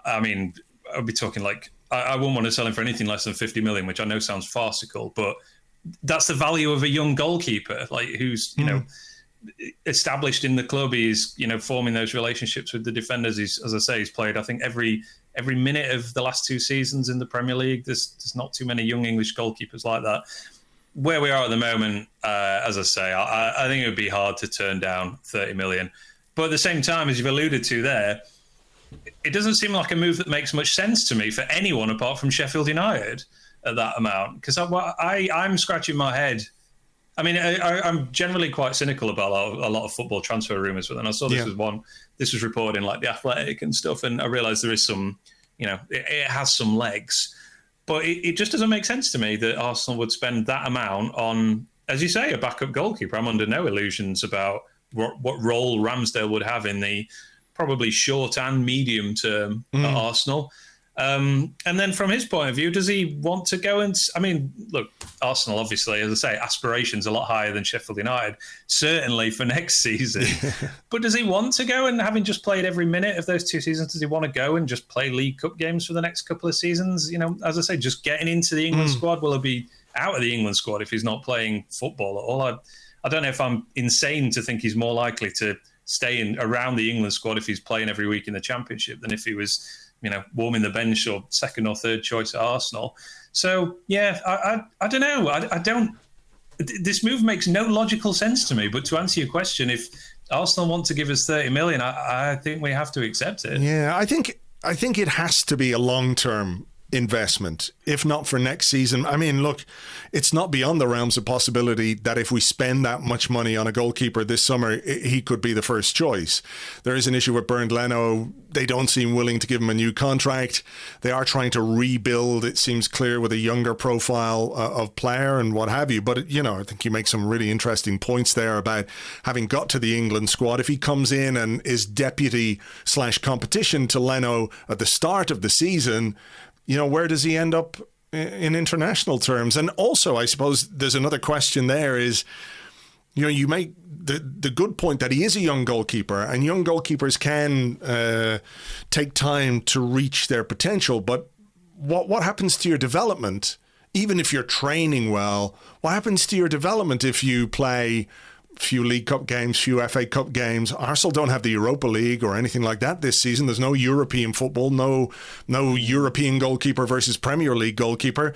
I mean, I'd be talking like I wouldn't want to sell him for anything less than 50 million, which I know sounds farcical, but that's the value of a young goalkeeper, like who's established in the club. He's forming those relationships with the defenders. He's, as I say, he's played I think every minute of the last 2 seasons in the Premier League. There's not too many young English goalkeepers like that. Where we are at the moment, as I say, I think it would be hard to turn down 30 million. But at the same time, as you've alluded to there, it doesn't seem like a move that makes much sense to me for anyone apart from Sheffield United at that amount. Because I'm scratching my head. I mean, I'm generally quite cynical about a lot of football transfer rumours, but then I saw this was reported in like The Athletic and stuff, and I realised there is some, it has some legs. But it just doesn't make sense to me that Arsenal would spend that amount on, as you say, a backup goalkeeper. I'm under no illusions about what role Ramsdale would have in the probably short and medium term at Arsenal. And then from his point of view, does he want to go and... I mean, look, Arsenal, obviously, as I say, aspirations a lot higher than Sheffield United, certainly for next season. But does he want to go and, having just played every minute of those 2 seasons, does he want to go and just play League Cup games for the next couple of seasons? As I say, just getting into the England squad. Will he be out of the England squad if he's not playing football at all? I don't know if I'm insane to think he's more likely to stay around the England squad if he's playing every week in the Championship than if he was... warming the bench or second or third choice at Arsenal. So, yeah, I don't know. I don't... This move makes no logical sense to me. But to answer your question, if Arsenal want to give us 30 million, I think we have to accept it. Yeah, I think it has to be a long-term investment, if not for next season. I mean, look, it's not beyond the realms of possibility that if we spend that much money on a goalkeeper this summer, he could be the first choice. There is an issue with Bernd Leno. They don't seem willing to give him a new contract. They are trying to rebuild, it seems clear, with a younger profile of player and what have you. But, I think you make some really interesting points there about having got to the England squad. If he comes in and is deputy/competition to Leno at the start of the season, where does he end up in international terms. And also, I suppose there's another question there is, you make the good point that he is a young goalkeeper, and young goalkeepers can take time to reach their potential. But what happens to your development, even if you're training well? What happens to your development if you play few League Cup games, few FA Cup games? Arsenal don't have the Europa League or anything like that this season. There's no European football, no European goalkeeper versus Premier League goalkeeper.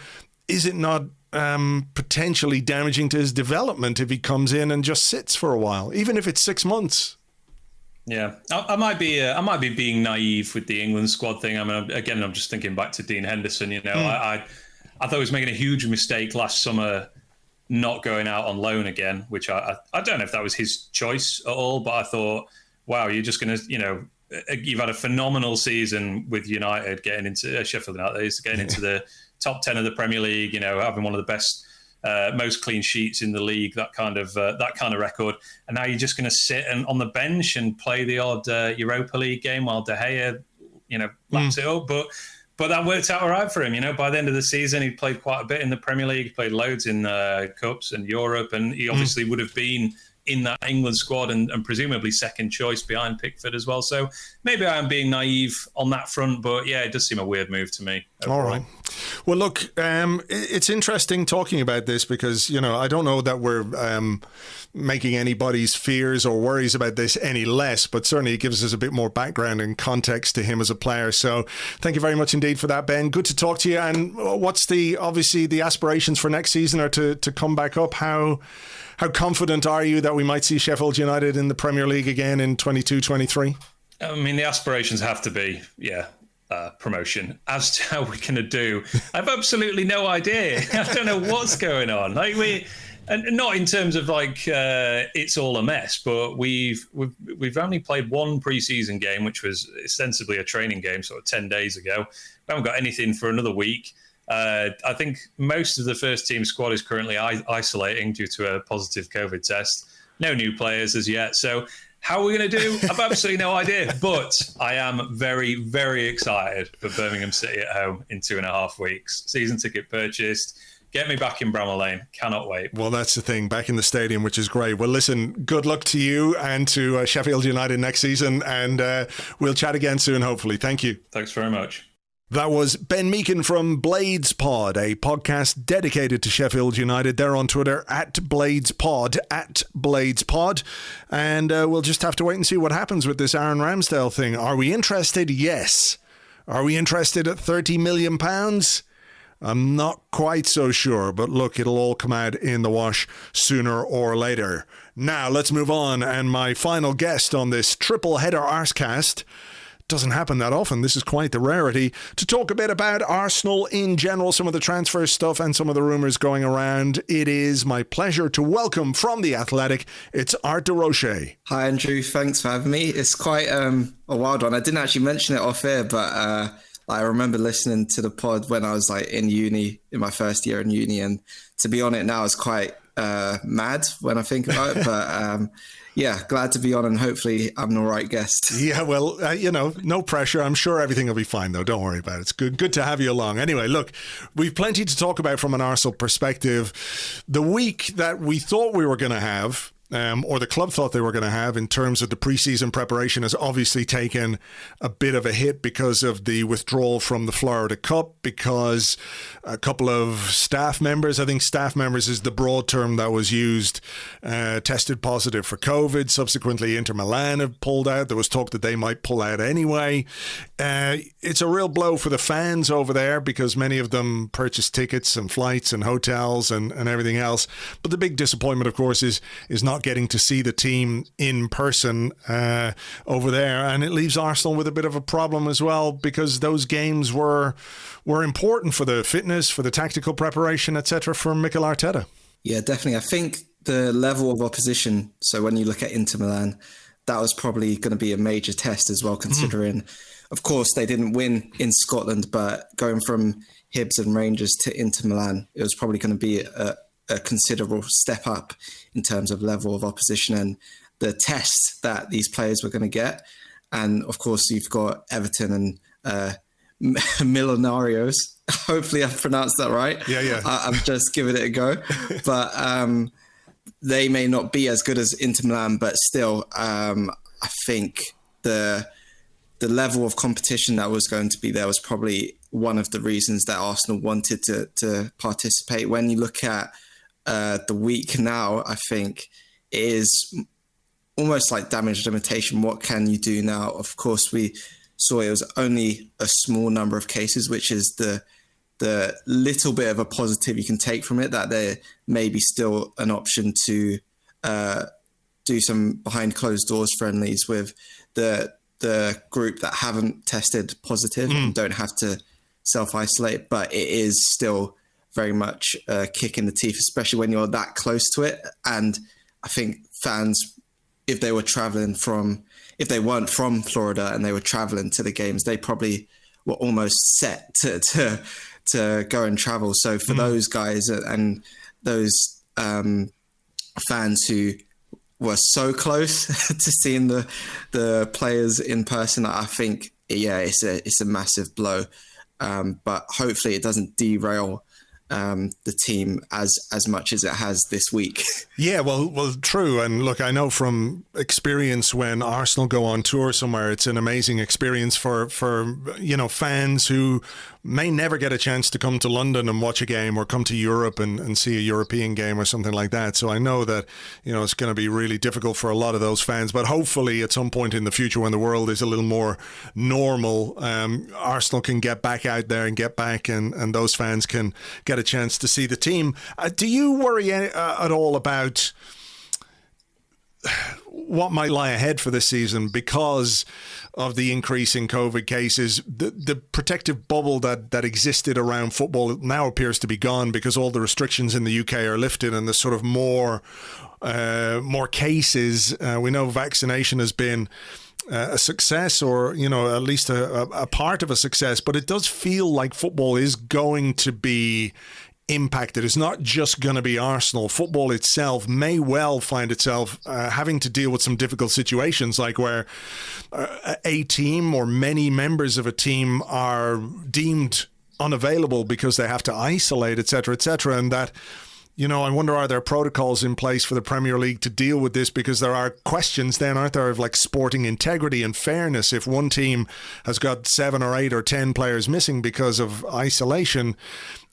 Is it not potentially damaging to his development if he comes in and just sits for a while, even if it's 6 months? Yeah, I might be being naive with the England squad thing. I mean, again, I'm just thinking back to Dean Henderson. I thought he was making a huge mistake last summer, not going out on loan again, which I don't know if that was his choice at all, but I thought, wow, you're just going to, you've had a phenomenal season with United getting into Sheffield United, getting into the top 10 of the Premier League, having one of the best, most clean sheets in the league, that kind of record. And now you're just going to sit on the bench and play the odd Europa League game while De Gea, laps it up. But that worked out all right for him. By the end of the season, he played quite a bit in the Premier League. He played loads in Cups and Europe, and he obviously would have been in that England squad and presumably second choice behind Pickford as well. So maybe I am being naive on that front, but yeah, it does seem a weird move to me overall. All right. Well, look, it's interesting talking about this because, I don't know that we're making anybody's fears or worries about this any less, but certainly it gives us a bit more background and context to him as a player. So thank you very much indeed for that, Ben. Good to talk to you. And what's obviously the aspirations for next season are to come back up? How confident are you that we might see Sheffield United in the Premier League again in 22-23? I mean, the aspirations have to be, promotion. As to how we're going to do, I've absolutely no idea. I don't know what's going on. And not in terms of it's all a mess, but we've only played one pre-season game, which was ostensibly a training game, sort of 10 days ago. We haven't got anything for another week. I think most of the first team squad is currently isolating due to a positive COVID test. No new players as yet. So how are we going to do? I've absolutely no idea. But I am very, very excited for Birmingham City at home in 2.5 weeks. Season ticket purchased. Get me back in Bramall Lane. Cannot wait. Well, that's the thing. Back in the stadium, which is great. Well, listen, good luck to you and to Sheffield United next season. And we'll chat again soon, hopefully. Thank you. Thanks very much. That was Ben Meakin from Blades Pod, a podcast dedicated to Sheffield United. They're on Twitter @BladesPod, @BladesPod. And we'll just have to wait and see what happens with this Aaron Ramsdale thing. Are we interested? Yes. Are we interested at £30 million? I'm not quite so sure, but look, it'll all come out in the wash sooner or later. Now, let's move on. And my final guest on this triple header Arsecast, doesn't happen that often, this is quite the rarity, to talk a bit about Arsenal in general, some of the transfer stuff and some of the rumours going around. It is my pleasure to welcome from The Athletic, it's Art de Roché. Hi Andrew, thanks for having me. It's quite a wild one. I didn't actually mention it off air, but I remember listening to the pod when I was in uni, in my first year in uni, and to be on it now is quite mad when I think about it, but yeah, glad to be on, and hopefully I'm the right guest. Yeah, well, no pressure. I'm sure everything will be fine, though. Don't worry about it. It's good to have you along. Anyway, look, we've plenty to talk about from an Arsenal perspective. The week that we thought we were going to have, or the club thought they were going to have in terms of the pre-season preparation, has obviously taken a bit of a hit because of the withdrawal from the Florida Cup, because a couple of staff members, I think staff members is the broad term that was used, tested positive for COVID. Subsequently, Inter Milan have pulled out. There was talk that they might pull out anyway. It's a real blow for the fans over there because many of them purchased tickets and flights and hotels and everything else. But the big disappointment, of course, is not getting to see the team in person over there, and it leaves Arsenal with a bit of a problem as well because those games were important for the fitness, for the tactical preparation, etc. for Mikel Arteta. Yeah, definitely. I think the level of opposition, so when you look at Inter Milan, that was probably going to be a major test as well, considering, of course, they didn't win in Scotland, but going from Hibs and Rangers to Inter Milan, it was probably going to be a considerable step up in terms of level of opposition and the test that these players were going to get. And of course, you've got Everton and Millonarios. Hopefully I've pronounced that right. Yeah. I'm just giving it a go. But they may not be as good as Inter Milan, but still, I think the level of competition that was going to be there was probably one of the reasons that Arsenal wanted to participate. When you look at the week now, I think it is almost like damage limitation. What can you do now? Of course, we saw it was only a small number of cases, which is the little bit of a positive you can take from it, that there may be still an option to do some behind closed doors friendlies with the group that haven't tested positive and don't have to self-isolate. But it is still very much a kick in the teeth, especially when you're that close to it. And I think fans, if they weren't from Florida and they were traveling to the games, they probably were almost set to go and travel. So for those guys and those fans who were so close to seeing the players in person, I think, it's a massive blow. But hopefully it doesn't derail the team as much as it has this week. Yeah, well, true. And look, I know from experience when Arsenal go on tour somewhere, it's an amazing experience for fans who may never get a chance to come to London and watch a game, or come to Europe and see a European game or something like that. So I know that, it's going to be really difficult for a lot of those fans. But hopefully at some point in the future, when the world is a little more normal, Arsenal can get back out there and get back, and those fans can get a chance to see the team. Do you worry at all about what might lie ahead for this season because of the increase in COVID cases? The protective bubble that existed around football now appears to be gone because all the restrictions in the UK are lifted, and there's sort of more cases. We know vaccination has been a success, or at least a part of a success, but it does feel like football is going to be impacted. It's not just going to be Arsenal. Football itself may well find itself having to deal with some difficult situations, like where a team or many members of a team are deemed unavailable because they have to isolate, etc., and that, I wonder, are there protocols in place for the Premier League to deal with this? Because there are questions then, aren't there, of like sporting integrity and fairness. If one team has got 7 or 8 or 10 players missing because of isolation,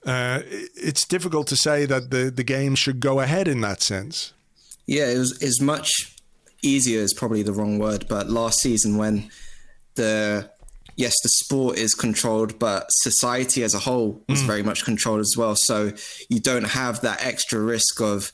it's difficult to say that the game should go ahead in that sense. Yeah, it's much easier is probably the wrong word, but last season when the sport is controlled, but society as a whole is very much controlled as well. So you don't have that extra risk of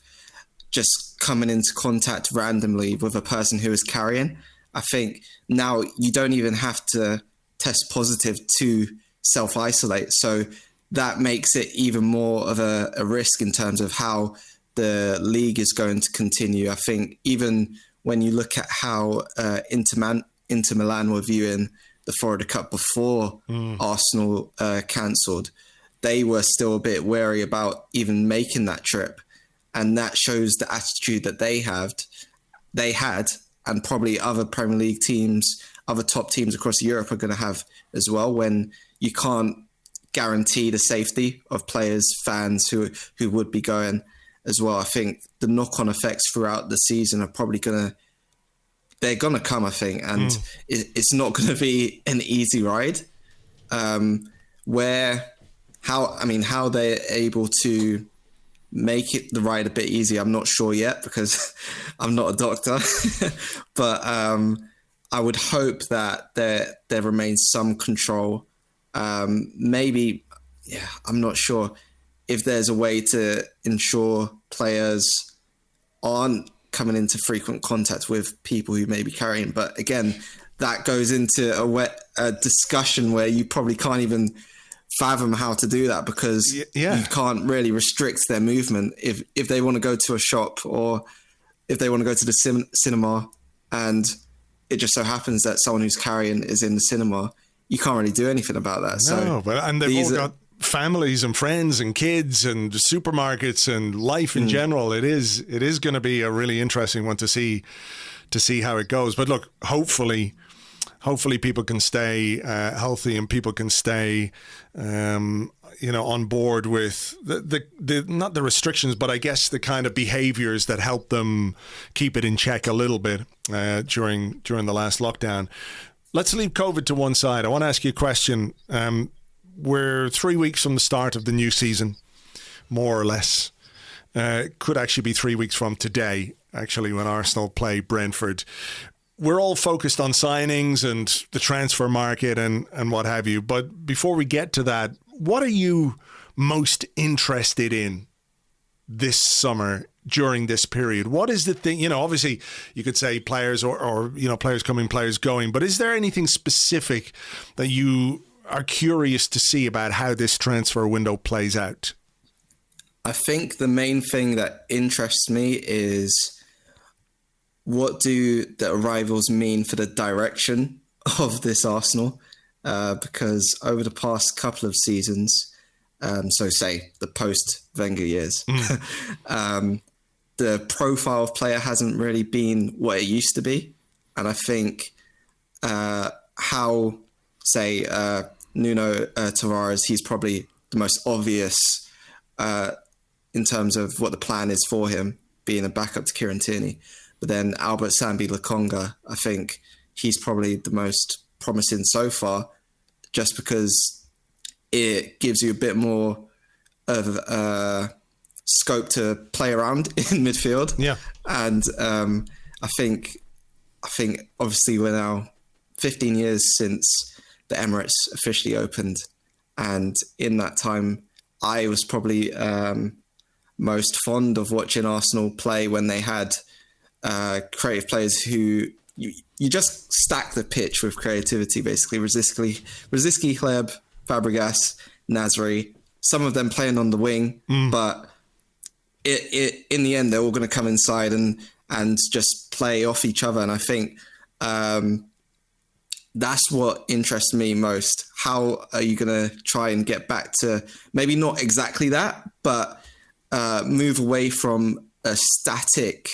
just coming into contact randomly with a person who is carrying. I think now you don't even have to test positive to self-isolate. So that makes it even more of a risk in terms of how the league is going to continue. I think even when you look at how Inter Milan were viewing the Florida Cup before Arsenal cancelled, they were still a bit wary about even making that trip. And that shows the attitude that they had, and probably other Premier League teams, other top teams across Europe are going to have as well, when you can't guarantee the safety of players, fans who would be going as well. I think the knock-on effects throughout the season are probably they're going to come, I think. And it's not going to be an easy ride. How they're able to make it the ride a bit easier, I'm not sure yet, because I'm not a doctor. But I would hope that there remains some control. Maybe, I'm not sure if there's a way to ensure players aren't coming into frequent contact with people who may be carrying. But again, that goes into a discussion where you probably can't even fathom how to do that, because you can't really restrict their movement. If they want to go to a shop, or if they want to go to the cinema, and it just so happens that someone who's carrying is in the cinema, you can't really do anything about that. And they've all got families and friends and kids and supermarkets and life in general. It is going to be a really interesting one to see how it goes. But look, hopefully hopefully people can stay healthy and people can stay, on board with the not the restrictions, but I guess the kind of behaviors that help them keep it in check a little bit during the last lockdown. Let's leave COVID to one side. I want to ask you a question. We're 3 weeks from the start of the new season, more or less. Could actually be 3 weeks from today, actually, when Arsenal play Brentford. We're all focused on signings and the transfer market and what have you. But before we get to that, what are you most interested in this summer during this period? What is the thing, obviously you could say players or players coming, players going, but is there anything specific that you are curious to see about how this transfer window plays out? I think the main thing that interests me is what do the arrivals mean for the direction of this Arsenal? Because over the past couple of seasons, so say the post-Wenger years, the profile of player hasn't really been what it used to be. And I think how, say, Nuno Tavares, he's probably the most obvious in terms of what the plan is for him, being a backup to Kieran Tierney. But then Albert Sambi Lokonga, I think he's probably the most promising so far, just because it gives you a bit more of scope to play around in midfield. Yeah. And I think obviously we're now 15 years since the Emirates officially opened. And in that time, I was probably most fond of watching Arsenal play when they had creative players who you just stack the pitch with creativity, basically. Rosicky, Hleb, Fabregas, Nasri, some of them playing on the wing, but it in the end, they're all going to come inside and just play off each other. And I think that's what interests me most. How are you going to try and get back to maybe not exactly that, but move away from a static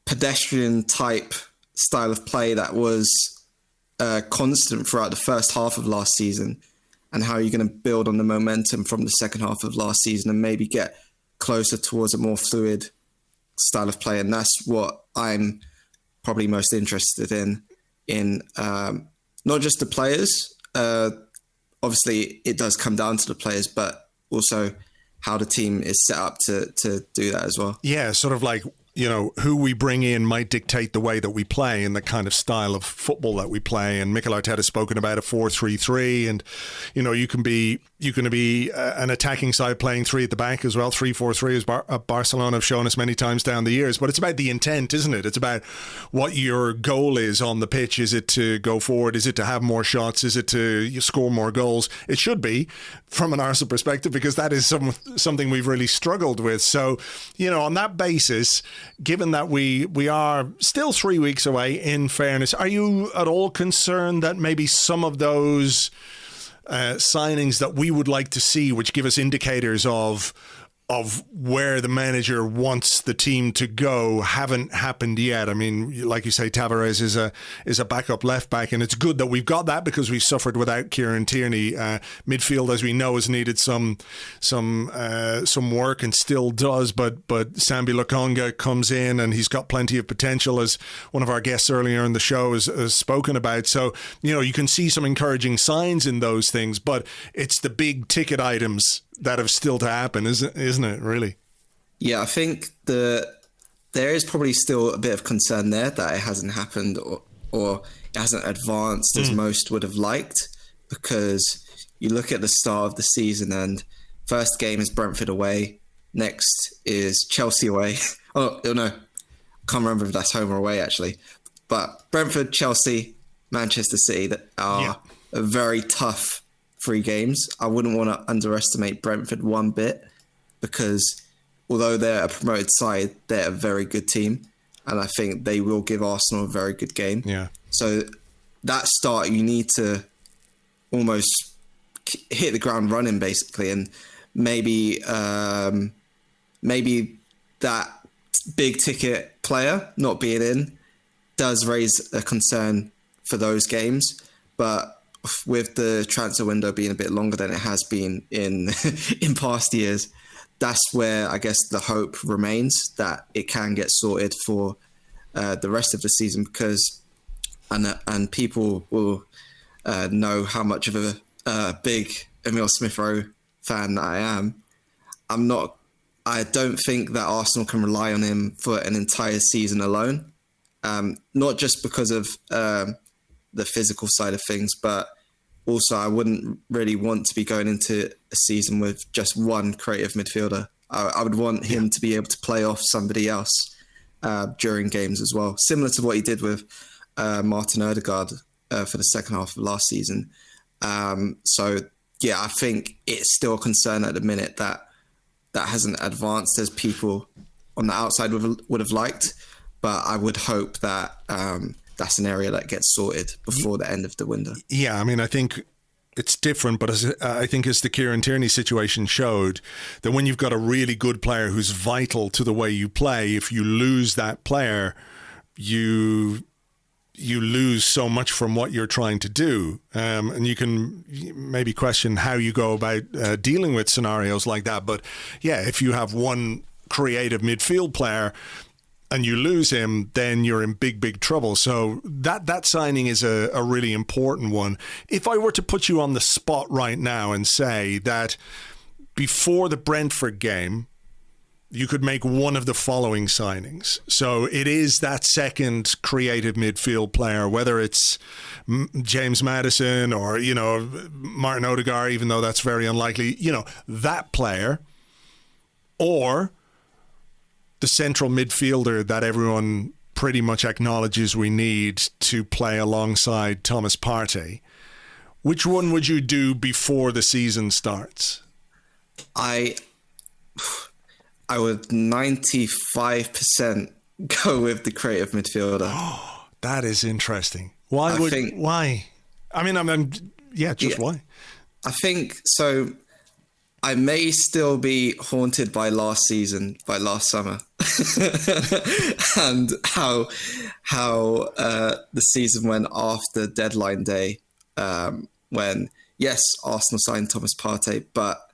pedestrian type style of play that was constant throughout the first half of last season, and how you're going to build on the momentum from the second half of last season and maybe get closer towards a more fluid style of play. And that's what I'm probably most interested in not just the players. Obviously, it does come down to the players, but also how the team is set up to do that as well. Yeah, sort of like, who we bring in might dictate the way that we play and the kind of style of football that we play. And Mikel Arteta's spoken about a 4-3-3, and you can be an attacking side playing three at the back as well. 3-4-3 as Barcelona have shown us many times down the years. But it's about the intent, isn't it? It's about what your goal is on the pitch. Is it to go forward? Is it to have more shots? Is it to score more goals? It should be, from an Arsenal perspective, because that is something we've really struggled with. So, on that basis, given that we are still 3 weeks away, in fairness, are you at all concerned that maybe some of those signings that we would like to see, which give us indicators of where the manager wants the team to go, haven't happened yet? I mean, like you say, Tavares is a backup left back, and it's good that we've got that because we suffered without Kieran Tierney. Midfield, as we know, has needed some work and still does, but Sambi Lokonga comes in and he's got plenty of potential, as one of our guests earlier in the show has spoken about. So, you can see some encouraging signs in those things, but it's the big ticket items that have still to happen, isn't it, really? Yeah, I think there is probably still a bit of concern there that it hasn't happened or it hasn't advanced as most would have liked, because you look at the start of the season and first game is Brentford away, next is Chelsea away. Oh no, can't remember if that's home or away actually. But Brentford, Chelsea, Manchester City, that are a very tough 3 games. I wouldn't want to underestimate Brentford one bit, because although they're a promoted side, they're a very good team, and I think they will give Arsenal a very good game. Yeah. So that start, you need to almost hit the ground running, basically, and maybe that big ticket player not being in does raise a concern for those games. But with the transfer window being a bit longer than it has been in in past years, that's where I guess the hope remains that it can get sorted for the rest of the season, because and people will know how much of a big Emile Smith-Rowe fan I am. I don't think that Arsenal can rely on him for an entire season alone. Not just because of the physical side of things, but also I wouldn't really want to be going into a season with just one creative midfielder. I would want him to be able to play off somebody else during games as well, similar to what he did with Martin Odegaard for the second half of last season. So yeah, I think it's still a concern at the minute that hasn't advanced as people on the outside would have liked. But I would hope that that's an area that gets sorted before the end of the window. Yeah, I mean, I think it's different, but I think as the Kieran Tierney situation showed, that when you've got a really good player who's vital to the way you play, if you lose that player, you lose so much from what you're trying to do. And you can maybe question how you go about dealing with scenarios like that. But yeah, if you have one creative midfield player and you lose him, then you're in big trouble. So that signing is a really important one. If I were to put you on the spot right now and say that before the Brentford game, you could make one of the following signings. So it is that second creative midfield player, whether it's James Maddison or, Martin Odegaard, even though that's very unlikely, that player, or the central midfielder that everyone pretty much acknowledges we need to play alongside Thomas Partey. Which one would you do before the season starts? I would 95% go with the creative midfielder. Oh, that is interesting. Why? I mean, why? I think so. I may still be haunted by last summer, and how the season went after deadline day, when yes, Arsenal signed Thomas Partey, but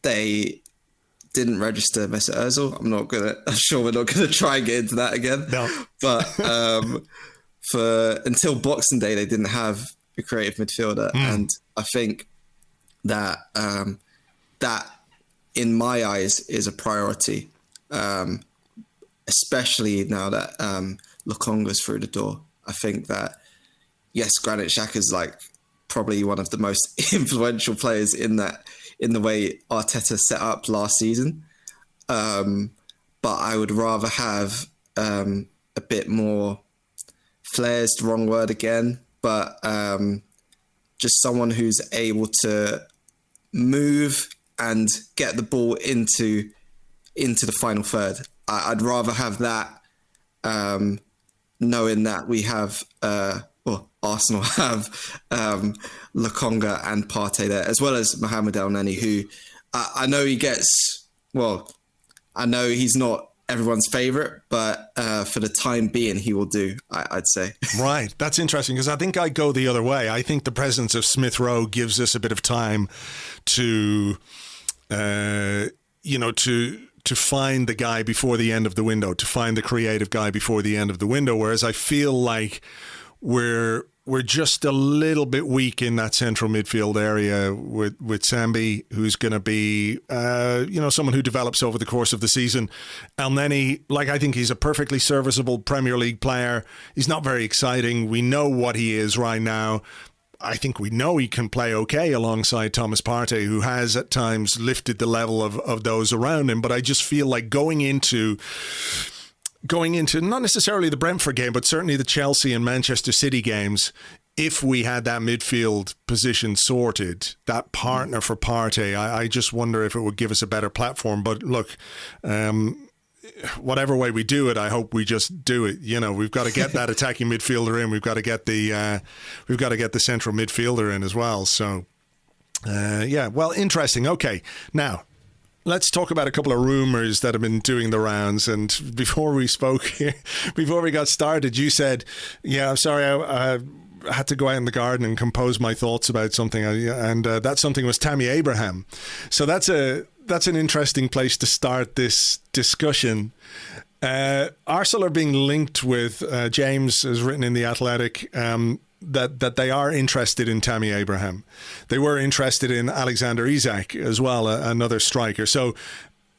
they didn't register Mesut Ozil. I'm sure we're not gonna try and get into that again. No. But until Boxing Day, they didn't have a creative midfielder, and I think that that, in my eyes, is a priority, especially now that Lokonga's through the door. I think that, yes, Granit Xhaka's like probably one of the most influential players in the way Arteta set up last season. But I would rather have a bit more flair's the wrong word again, but just someone who's able to move and get the ball into the final third. I'd rather have that, knowing that we have, Arsenal have Lokonga and Partey there, as well as Mohamed El Neni, who I know I know he's not everyone's favourite, but for the time being, he will do, I'd say. Right. That's interesting, because I think I go the other way. I think the presence of Smith-Rowe gives us a bit of time to find the guy before the end of the window, to find the creative guy before the end of the window, whereas I feel like we're just a little bit weak in that central midfield area with Sambi, who's going to be, someone who develops over the course of the season. El Neni, I think he's a perfectly serviceable Premier League player. He's not very exciting. We know what he is right now. I think we know he can play okay alongside Thomas Partey, who has at times lifted the level of those around him. But I just feel like going into not necessarily the Brentford game, but certainly the Chelsea and Manchester City games, if we had that midfield position sorted, that partner for Partey, I just wonder if it would give us a better platform. But look, whatever way we do it, I hope we just do it. We've got to get that attacking midfielder in. We've got to get the central midfielder in as well. So, well, interesting. Okay, now let's talk about a couple of rumours that have been doing the rounds. And before we spoke here, before we got started, you said, yeah, I'm sorry, I had to go out in the garden and compose my thoughts about something. And that something was Tammy Abraham. So that's an interesting place to start this discussion. Arsenal are being linked with, James has written in The Athletic, that they are interested in Tammy Abraham. They were interested in Alexander Isak as well, another striker. So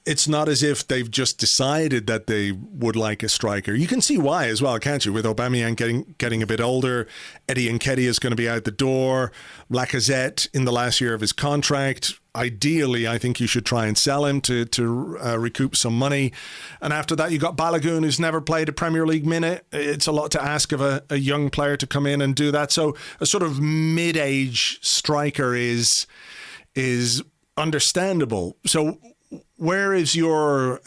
it's not as if they've just decided that they would like a striker. You can see why as well, can't you? With Aubameyang getting a bit older, Eddie Nketiah is going to be out the door, Lacazette in the last year of his contract. Ideally, I think you should try and sell him to recoup some money. And after that, you got Balogun, who's never played a Premier League minute. It's a lot to ask of a young player to come in and do that. So a sort of mid-age striker is understandable. So where is your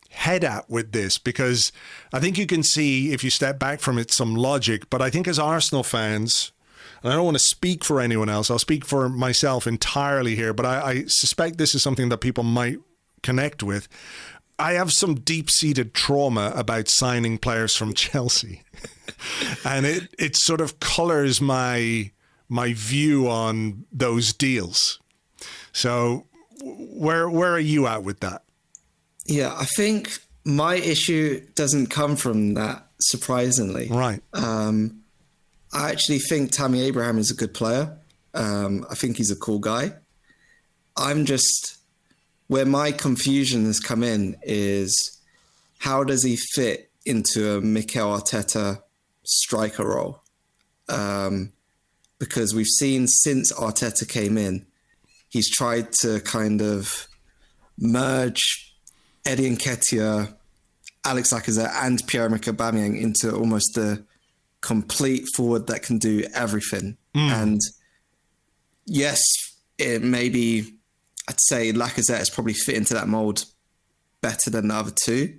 head at with this? Because I think you can see, if you step back from it, some logic. But I think as Arsenal fans, and I don't want to speak for anyone else, I'll speak for myself entirely here, but I suspect this is something that people might connect with. I have some deep-seated trauma about signing players from Chelsea. And it sort of colours my view on those deals. So where are you at with that? Yeah, I think my issue doesn't come from that, surprisingly. Right. I actually think Tammy Abraham is a good player. I think he's a cool guy. Where my confusion has come in is, how does he fit into a Mikel Arteta striker role? Because we've seen since Arteta came in, he's tried to kind of merge Eddie Nketiah, Alex Lacazette and Pierre-Emerick Aubameyang into almost the complete forward that can do everything. And yes, it maybe, I'd say Lacazette is probably fit into that mold better than the other two,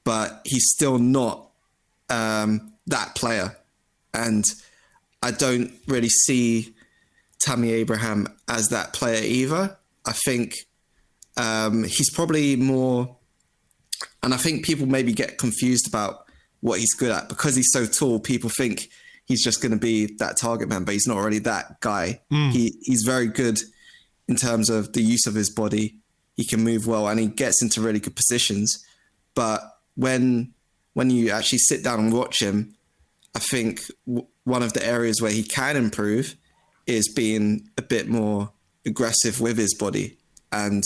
but he's still not that player. And I don't really see Tammy Abraham as that player either. I think he's probably more, and I think people maybe get confused about what he's good at. Because he's so tall, people think he's just going to be that target man, but he's not really that guy. He's very good in terms of the use of his body. He can move well and he gets into really good positions. But when you actually sit down and watch him, I think one of the areas where he can improve is being a bit more aggressive with his body and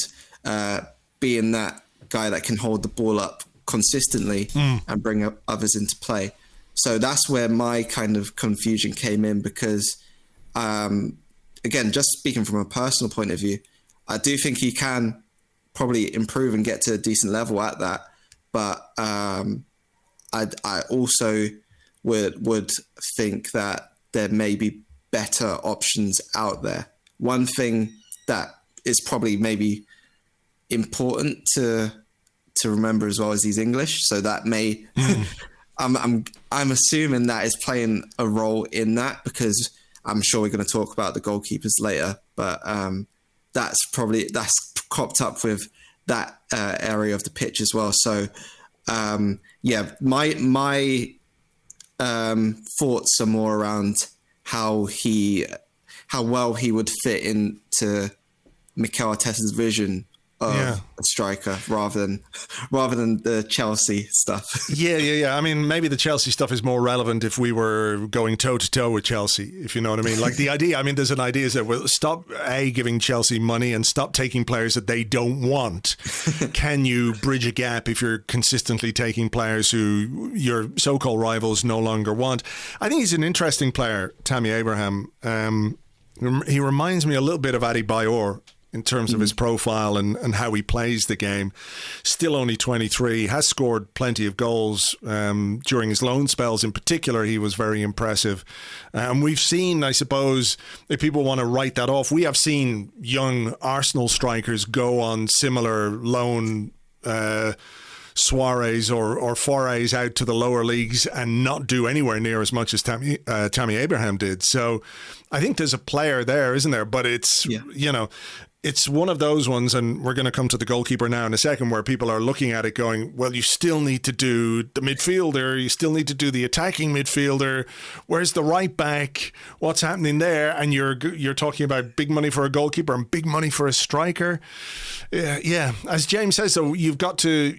being that guy that can hold the ball up consistently and bring up others into play. So that's where my kind of confusion came in, because again, just speaking from a personal point of view, I do think he can probably improve and get to a decent level at that. But I also would think that there may be better options out there. One thing that is probably maybe important to remember as well is he's English, so that may I'm assuming that is playing a role in that, because I'm sure we're going to talk about the goalkeepers later, but that's cropped up with that area of the pitch as well. So yeah, my thoughts are more around how well he would fit into Mikel Arteta's vision of a striker rather than the Chelsea stuff. Yeah. I mean, maybe the Chelsea stuff is more relevant if we were going toe to toe with Chelsea, if you know what I mean. Like the idea, I mean, there's an idea is that we'll stop giving Chelsea money and stop taking players that they don't want. Can you bridge a gap if you're consistently taking players who your so-called rivals no longer want? I think he's an interesting player, Tammy Abraham. He reminds me a little bit of Adebayor in terms of his profile and how he plays the game. Still only 23, has scored plenty of goals during his loan spells. In particular, he was very impressive. And we've seen, I suppose, if people want to write that off, we have seen young Arsenal strikers go on similar loan soirees or forays out to the lower leagues and not do anywhere near as much as Tammy Abraham did. So I think there's a player there, isn't there? But it's, you know, it's one of those ones, and we're going to come to the goalkeeper now in a second, where people are looking at it going, well, you still need to do the midfielder, you still need to do the attacking midfielder, where's the right back, what's happening there? And you're talking about big money for a goalkeeper and big money for a striker. Yeah, as James says, though, you've got to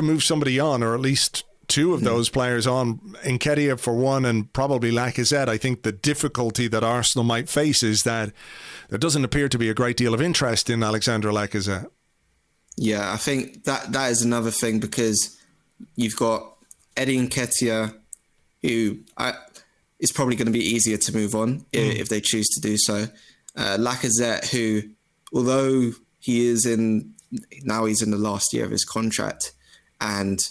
move somebody on, or at least two of those players on. Nketiah for one, and probably Lacazette. I think the difficulty that Arsenal might face is that there doesn't appear to be a great deal of interest in Alexandre Lacazette. Yeah, I think that is another thing, because you've got Eddie Nketiah, who is probably going to be easier to move on if they choose to do so. Lacazette, who, although he's in the last year of his contract, and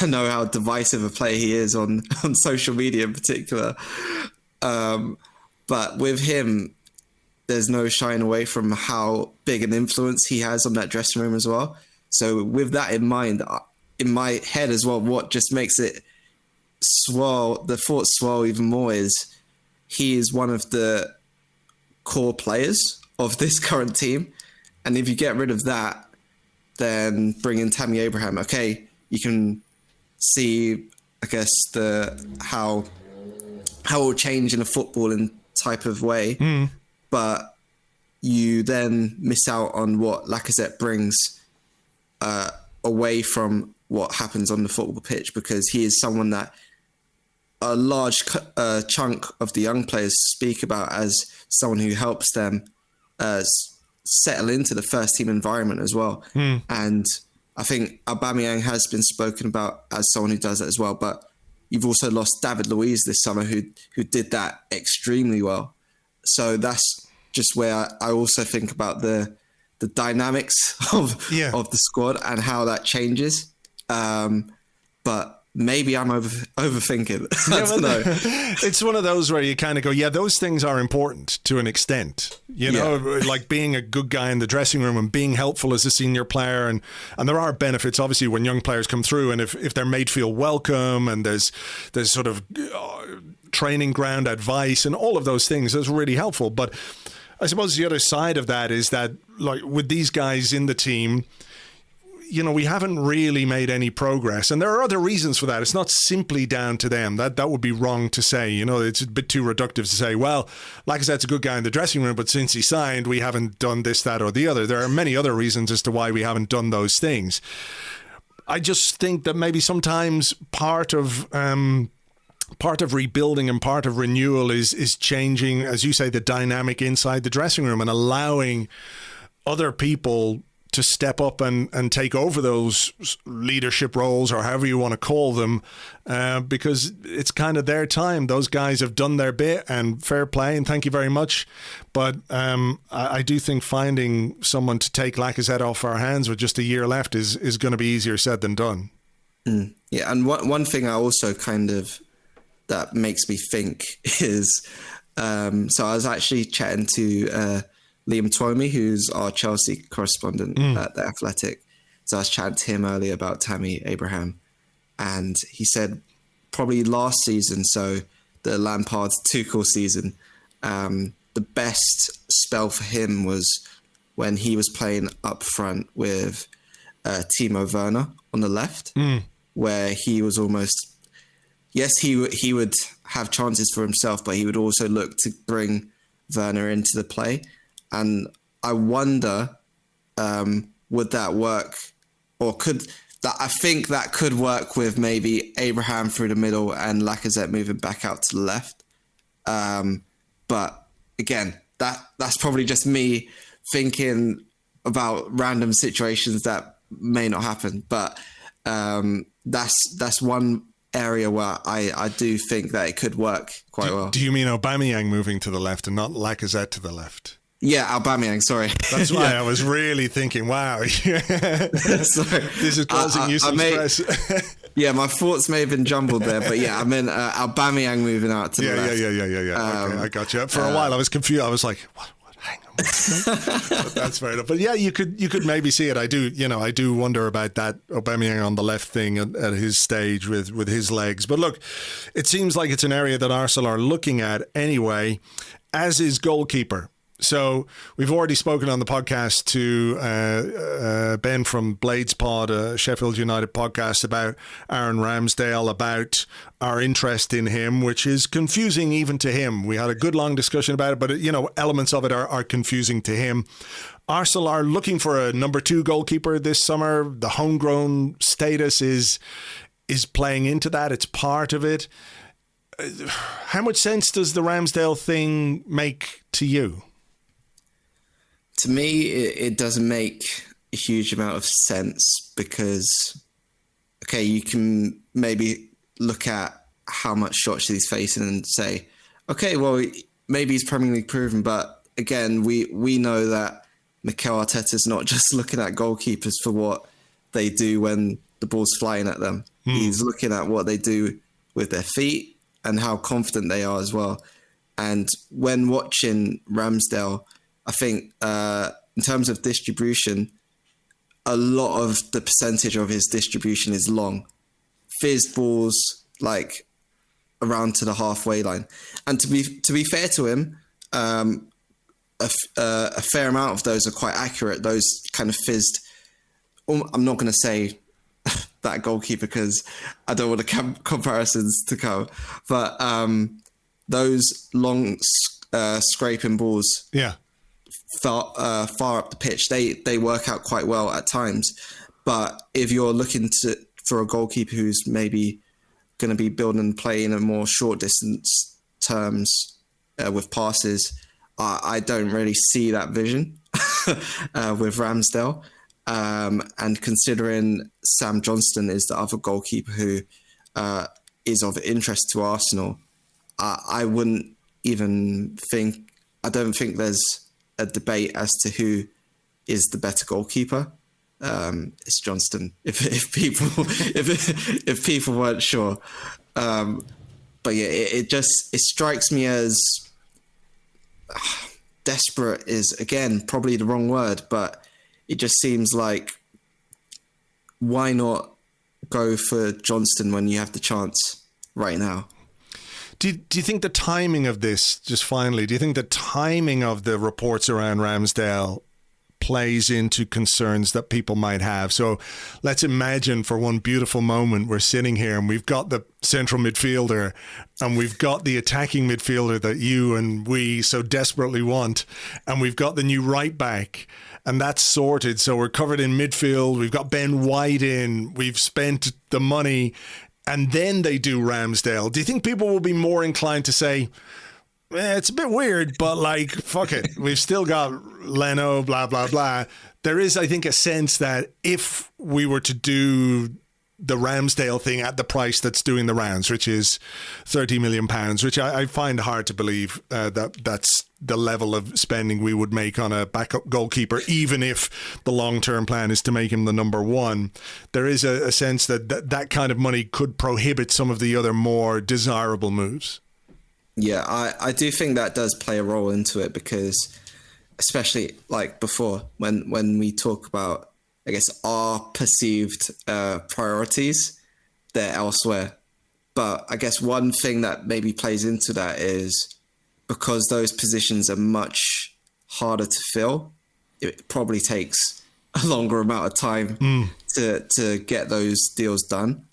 I know how divisive a player he is on social media in particular. But with him, there's no shying away from how big an influence he has on that dressing room as well. So with that in mind, in my head as well, what just makes it the thoughts swirl even more is he is one of the core players of this current team. And if you get rid of that, then bring in Tammy Abraham. Okay, you can see, I guess, how it will change in a footballing type of way, but you then miss out on what Lacazette brings away from what happens on the football pitch, because he is someone that a large chunk of the young players speak about as someone who helps them settle into the first team environment as well. And I think Aubameyang has been spoken about as someone who does that as well, but you've also lost David Luiz this summer, who did that extremely well. So that's just where I also think about the dynamics of the squad and how that changes. But maybe I'm overthinking. I don't know. It's one of those where you kind of go, yeah, those things are important to an extent. You know, like being a good guy in the dressing room and being helpful as a senior player. And there are benefits, obviously, when young players come through, and if they're made feel welcome, and there's sort of training ground advice and all of those things, that's really helpful. But I suppose the other side of that is that, like, with these guys in the team, you know, we haven't really made any progress. And there are other reasons for that. It's not simply down to them. That would be wrong to say. You know, it's a bit too reductive to say, well, Lacazette's a good guy in the dressing room, but since he signed, we haven't done this, that, or the other. There are many other reasons as to why we haven't done those things. I just think that maybe sometimes part of rebuilding and part of renewal is changing, as you say, the dynamic inside the dressing room and allowing other people to step up and take over those leadership roles, or however you want to call them, because it's kind of their time. Those guys have done their bit, and fair play, and thank you very much. But I do think finding someone to take Lacazette off our hands with just a year left is going to be easier said than done. Yeah, and one thing I also kind of that makes me think is, so I was actually chatting to Liam Twomey, who's our Chelsea correspondent at The Athletic. So I was chatting to him earlier about Tammy Abraham, and he said probably last season, so the Lampard-Tuchel season, the best spell for him was when he was playing up front with Timo Werner on the left, where he was almost, yes, he would have chances for himself, but he would also look to bring Werner into the play. And I wonder, would that work, or could that? I think that could work with maybe Abraham through the middle and Lacazette moving back out to the left. But again, that's probably just me thinking about random situations that may not happen. But that's one area where I do think that it could work quite well. Do you mean Aubameyang moving to the left and not Lacazette to the left? Yeah, Aubameyang, sorry. That's why I was really thinking, wow. Sorry. This is causing you some stress. Yeah, my thoughts may have been jumbled there, but yeah, I meant Aubameyang moving out to the left. Yeah. Okay, I got you. For a while I was confused. I was like, what? Hang on. But that's fair enough. But yeah, you could maybe see it. I do wonder about that Aubameyang on the left thing at his stage with his legs. But look, it seems like it's an area that Arsenal are looking at anyway, as is goalkeeper. So we've already spoken on the podcast to Ben from Blades Pod, a Sheffield United podcast, about Aaron Ramsdale, about our interest in him, which is confusing even to him. We had a good long discussion about it, but elements of it are confusing to him. Arsenal are looking for a number 2 goalkeeper this summer. The homegrown status is playing into that. It's part of it. How much sense does the Ramsdale thing make to you? To me, it doesn't make a huge amount of sense because, okay, you can maybe look at how much shots he's facing and say, okay, well, maybe he's Premier League proven, but again, we know that Mikel Arteta's not just looking at goalkeepers for what they do when the ball's flying at them. He's looking at what they do with their feet and how confident they are as well. And when watching Ramsdale, I think in terms of distribution, a lot of the percentage of his distribution is long. Fizzed balls like around to the halfway line. And to be fair to him, a fair amount of those are quite accurate. Those kind of fizzed. I'm not going to say that goalkeeper because I don't want the comparisons to come. But those long scraping balls, far up the pitch, they work out quite well at times. But if you're looking for a goalkeeper who's maybe going to be building play in a more short distance terms with passes, I don't really see that vision with Ramsdale. And considering Sam Johnston is the other goalkeeper who is of interest to Arsenal, I wouldn't even think, I don't think there's a debate as to who is the better goalkeeper. It's Johnston, if people weren't sure. But yeah, it strikes me as desperate is, again, probably the wrong word, but it just seems like, why not go for Johnston when you have the chance right now? Do you think the timing of this, just finally, do you think the timing of the reports around Ramsdale plays into concerns that people might have? So let's imagine for one beautiful moment we're sitting here and we've got the central midfielder and we've got the attacking midfielder that you and we so desperately want, and we've got the new right back, and that's sorted. So we're covered in midfield. We've got Ben White in. We've spent the money. And then they do Ramsdale. Do you think people will be more inclined to say, it's a bit weird, but like, fuck it. We've still got Leno, blah, blah, blah. There is, I think, a sense that if we were to do the Ramsdale thing at the price that's doing the rounds, which is £30 million, which I find hard to believe that's the level of spending we would make on a backup goalkeeper, even if the long-term plan is to make him the number 1. There is a sense that kind of money could prohibit some of the other more desirable moves. Yeah, I do think that does play a role into it, because especially like before, when we talk about, I guess, our perceived priorities, they're elsewhere. But I guess one thing that maybe plays into that is because those positions are much harder to fill, it probably takes a longer amount of time to get those deals done.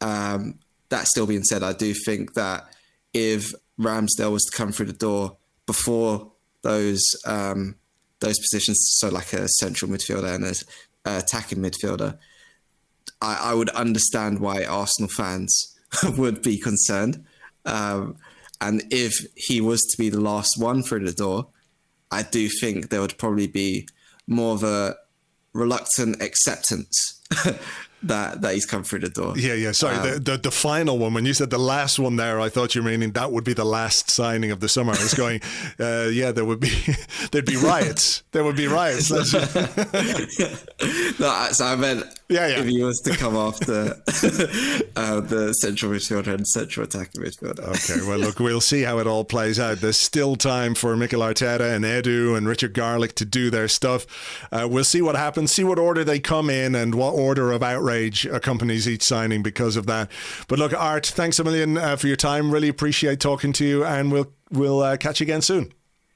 That still being said, I do think that if Ramsdale was to come through the door before those positions, so like a central midfielder and a attacking midfielder, I would understand why Arsenal fans would be concerned. And if he was to be the last one through the door, I do think there would probably be more of a reluctant acceptance that he's come through the door. Yeah. Sorry, the final one, when you said the last one there, I thought you were meaning that would be the last signing of the summer. I was going, there'd be riots. There would be riots. No, so I meant if he was to come after the central midfielder and central attacking midfielder. Okay, well, look, we'll see how it all plays out. There's still time for Mikel Arteta and Edu and Richard Garlick to do their stuff. We'll see what happens, see what order they come in and what order of outrage accompanies each signing because of that. But look, Art, thanks a million for your time. Really appreciate talking to you, and we'll catch you again soon.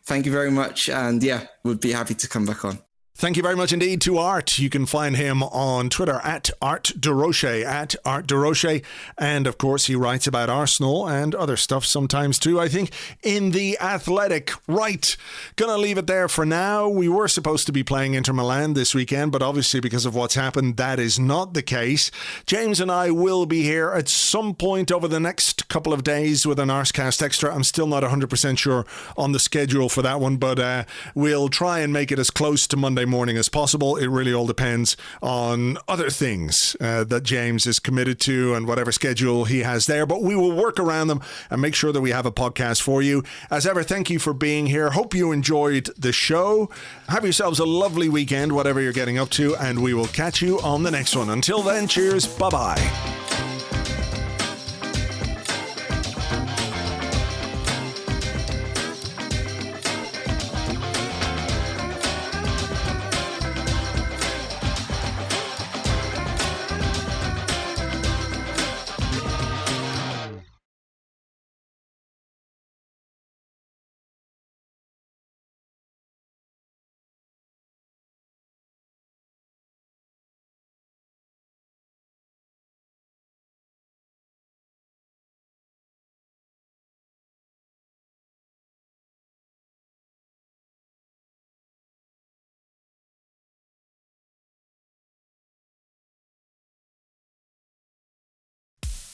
Thank you very much. And yeah, would be happy to come back on. Thank you very much indeed to Art. You can find him on Twitter at Art de Roché, at Art de Roché. And of course, he writes about Arsenal and other stuff sometimes too, I think, in The Athletic. Right. Gonna leave it there for now. We were supposed to be playing Inter Milan this weekend, but obviously because of what's happened, that is not the case. James and I will be here at some point over the next couple of days with an Arsecast Extra. I'm still not 100% sure on the schedule for that one, but we'll try and make it as close to Monday morning as possible. It really all depends on other things that James is committed to and whatever schedule he has there, but we will work around them and make sure that we have a podcast for you. As ever, thank you for being here. Hope you enjoyed the show. Have yourselves a lovely weekend, whatever you're getting up to, and we will catch you on the next one. Until then, cheers, bye-bye.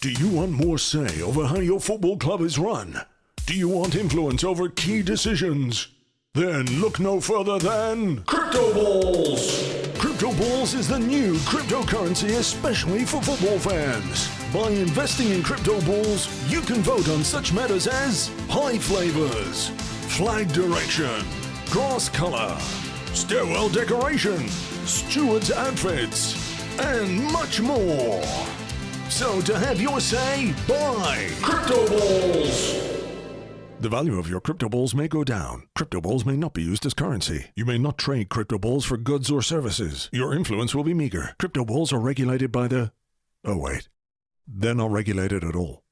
Do you want more say over how your football club is run? Do you want influence over key decisions? Then look no further than Crypto Balls! Crypto Balls is the new cryptocurrency especially for football fans. By investing in Crypto Balls, you can vote on such matters as high flavors, flag direction, grass color, stairwell decoration, stewards' outfits, and much more. So to have your say, buy Crypto Balls! The value of your Crypto Balls may go down. Crypto Balls may not be used as currency. You may not trade Crypto Balls for goods or services. Your influence will be meager. Crypto Balls are regulated by the... Oh wait, they're not regulated at all.